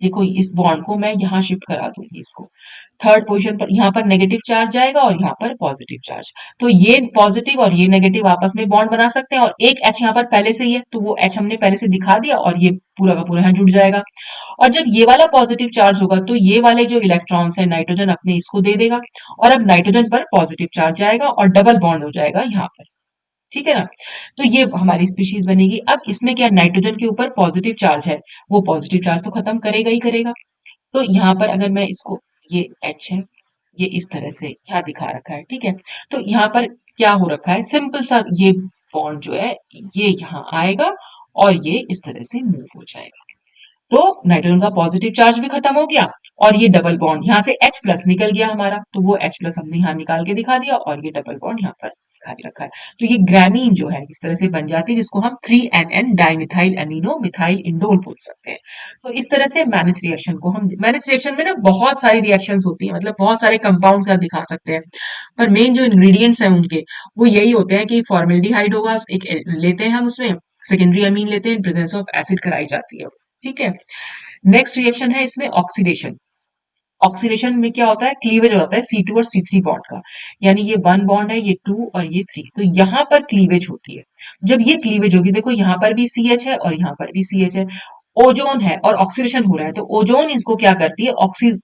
देखो इस बॉन्ड को मैं यहाँ शिफ्ट करा दूंगी इसको, थर्ड पोजीशन पर, यहाँ पर नेगेटिव चार्ज जाएगा और यहाँ पर पॉजिटिव चार्ज। तो ये पॉजिटिव और ये नेगेटिव आपस में बॉन्ड बना सकते हैं, और एक एच यहाँ पर पहले से ही है तो वो एच हमने पहले से दिखा दिया, और ये पूरा का पूरा यहाँ जुड़ जाएगा। और जब ये वाला पॉजिटिव चार्ज होगा तो ये वाले जो इलेक्ट्रॉन्स है नाइट्रोजन अपने इसको दे देगा, और अब नाइट्रोजन पर पॉजिटिव चार्ज जाएगा और डबल बॉन्ड हो जाएगा यहाँ पर, ठीक है ना। तो ये हमारी स्पीशीज बनेगी। अब इसमें क्या, नाइट्रोजन के ऊपर पॉजिटिव चार्ज है, वो पॉजिटिव चार्ज तो खत्म करेगा ही करेगा। तो यहाँ पर अगर मैं इसको, ये एच है, ये इस तरह से यहाँ दिखा रखा है, ठीक है। तो यहाँ पर क्या हो रखा है, सिंपल सा ये बॉन्ड जो है ये यहाँ आएगा और ये इस तरह से मूव हो जाएगा। तो नाइट्रोजन का पॉजिटिव चार्ज भी खत्म हो गया, और ये डबल बॉन्ड यहाँ से H प्लस निकल गया हमारा, तो वो H प्लस हमने यहाँ निकाल के दिखा दिया, और ये डबल बॉन्ड यहाँ पर दिखा के रखा है। तो ये ग्रामीन जो है इस तरह से बन जाती है, जिसको हम 3NN dimethyl amino methyl indole बोल सकते हैं। तो इस तरह से मैनेज रिएक्शन को हम, मैनेज रिएक्शन में ना बहुत सारी रिएक्शंस होती है, मतलब बहुत सारे कंपाउंड का दिखा सकते हैं, पर मेन जो इंग्रेडिएंट्स हैं उनके वो यही होते हैं कि फॉर्मेल्डिहाइड होगा, एक लेते हैं हम उसमें, सेकेंडरी अमीन लेते हैं, प्रेजेंस ऑफ एसिड कराई जाती है, ठीक है। नेक्स्ट रिएक्शन है इसमें ऑक्सीडेशन। ऑक्सीडेशन में क्या होता है, क्लीवेज होता है C2 और C3 बॉन्ड का, यानी ये वन बॉन्ड है, ये 2 और ये 3, तो यहाँ पर क्लीवेज होती है। जब ये क्लीवेज होगी, देखो यहाँ पर भी CH है और यहाँ पर भी CH है, ओजोन है और ऑक्सीडेशन हो रहा है, तो ओजोन इसको क्या करती है,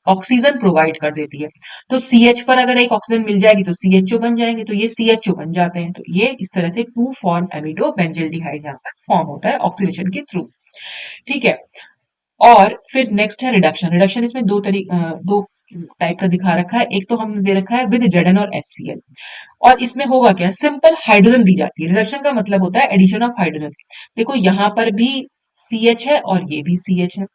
ऑक्सीजन प्रोवाइड कर देती है। तो CH पर अगर एक ऑक्सीजन मिल जाएगी तो CHO बन जाएंगे, तो ये CHO बन जाते हैं। तो ये इस तरह से 2 फॉर्म एमिडो बेंजल्डिहाइड यहाँ पर फॉर्म होता है ऑक्सीडेशन के थ्रू, ठीक है। और फिर नेक्स्ट है रिडक्शन। रिडक्शन इसमें दो टाइप का दिखा रखा है, एक तो हमने दे रखा है विद Zn और HCl, और इसमें होगा क्या, सिंपल हाइड्रोजन दी जाती है। रिडक्शन का मतलब होता है एडिशन ऑफ हाइड्रोजन। देखो यहाँ पर भी CH है और ये भी CH है।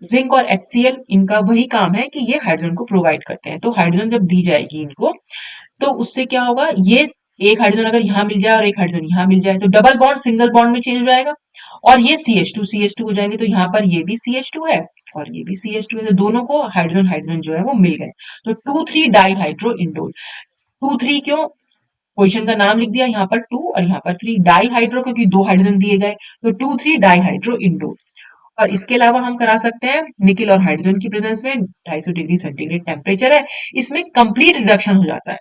जिंक और HCl इनका वही काम है कि ये हाइड्रोजन को प्रोवाइड करते हैं, तो हाइड्रोजन जब दी जाएगी इनको, तो उससे क्या होगा, ये एक हाइड्रोजन अगर यहाँ मिल जाए और एक हाइड्रोजन यहाँ मिल जाए तो डबल बॉन्ड सिंगल बॉन्ड में चेंज हो जाएगा, और ये CH2 हो जाएंगे, तो यहाँ पर ये भी CH2 है और ये भी CH2 है, तो दोनों को हाइड्रोजन हाइड्रोजन जो है वो मिल गए। तो 2,3 डाई हाइड्रो इंडोल। 2,3 क्यों, पोजिशन का नाम लिख दिया, यहाँ पर 2 और यहाँ पर 3, डाई हाइड्रो क्योंकि दो हाइड्रोजन दिए गए, तो 2,3 डाई हाइड्रो इंडोल। और इसके अलावा हम करा सकते हैं निकल और हाइड्रोजन की प्रेजेंस में 250 डिग्री सेंटीग्रेड टेम्परेचर है, इसमें कंप्लीट रिडक्शन हो जाता है।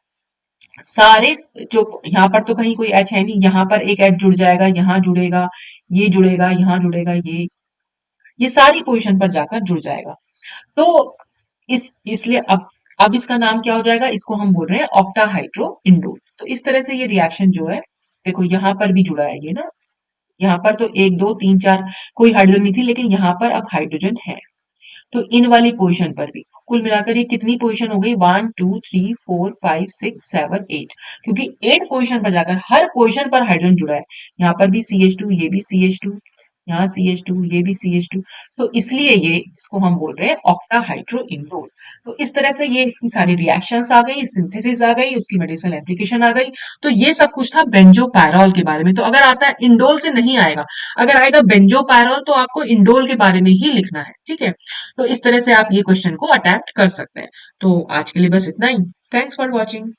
सारे जो यहाँ पर तो कहीं कोई एच है नहीं, यहाँ पर एक एच जुड़ जाएगा, यहाँ जुड़ेगा, यहाँ जुड़ेगा, ये सारी पोजीशन पर जाकर जुड़ जाएगा। तो इसलिए अब इसका नाम क्या हो जाएगा, इसको हम बोल रहे हैं ऑक्टाहाइड्रो इंडोल। तो इस तरह से ये रिएक्शन जो है, देखो यहाँ पर भी जुड़ा है ये ना, यहाँ पर तो 1 2 3 4 कोई हाइड्रोजन नहीं थी, लेकिन यहाँ पर अब हाइड्रोजन है। तो इन वाली पोजीशन पर भी कुल मिलाकर ये कितनी पोजीशन हो गई, 1 2 3 4 5 6 7 8, क्योंकि 8 पोजीशन पर जाकर हर पोजीशन पर हाइड्रोजन जुड़ा है। यहाँ पर भी CH2, ये भी CH2, यहाँ CH2, ये भी CH2, तो इसलिए ये इसको हम बोल रहे हैं ऑक्टाहाइड्रो इंडोल। तो इस तरह से ये इसकी सारी रिएक्शंस आ गई, सिंथेसिस आ गई, उसकी मेडिसिनल एप्लीकेशन आ गई। तो ये सब कुछ था बेंजोपायरॉल के बारे में। तो अगर आता है इंडोल से नहीं आएगा, अगर आएगा बेंजोपायरॉल तो आपको इंडोल के बारे में ही लिखना है, ठीक है। तो इस तरह से आप ये क्वेश्चन को अटेम्प्ट कर सकते हैं। तो आज के लिए बस इतना ही। Thanks for watching.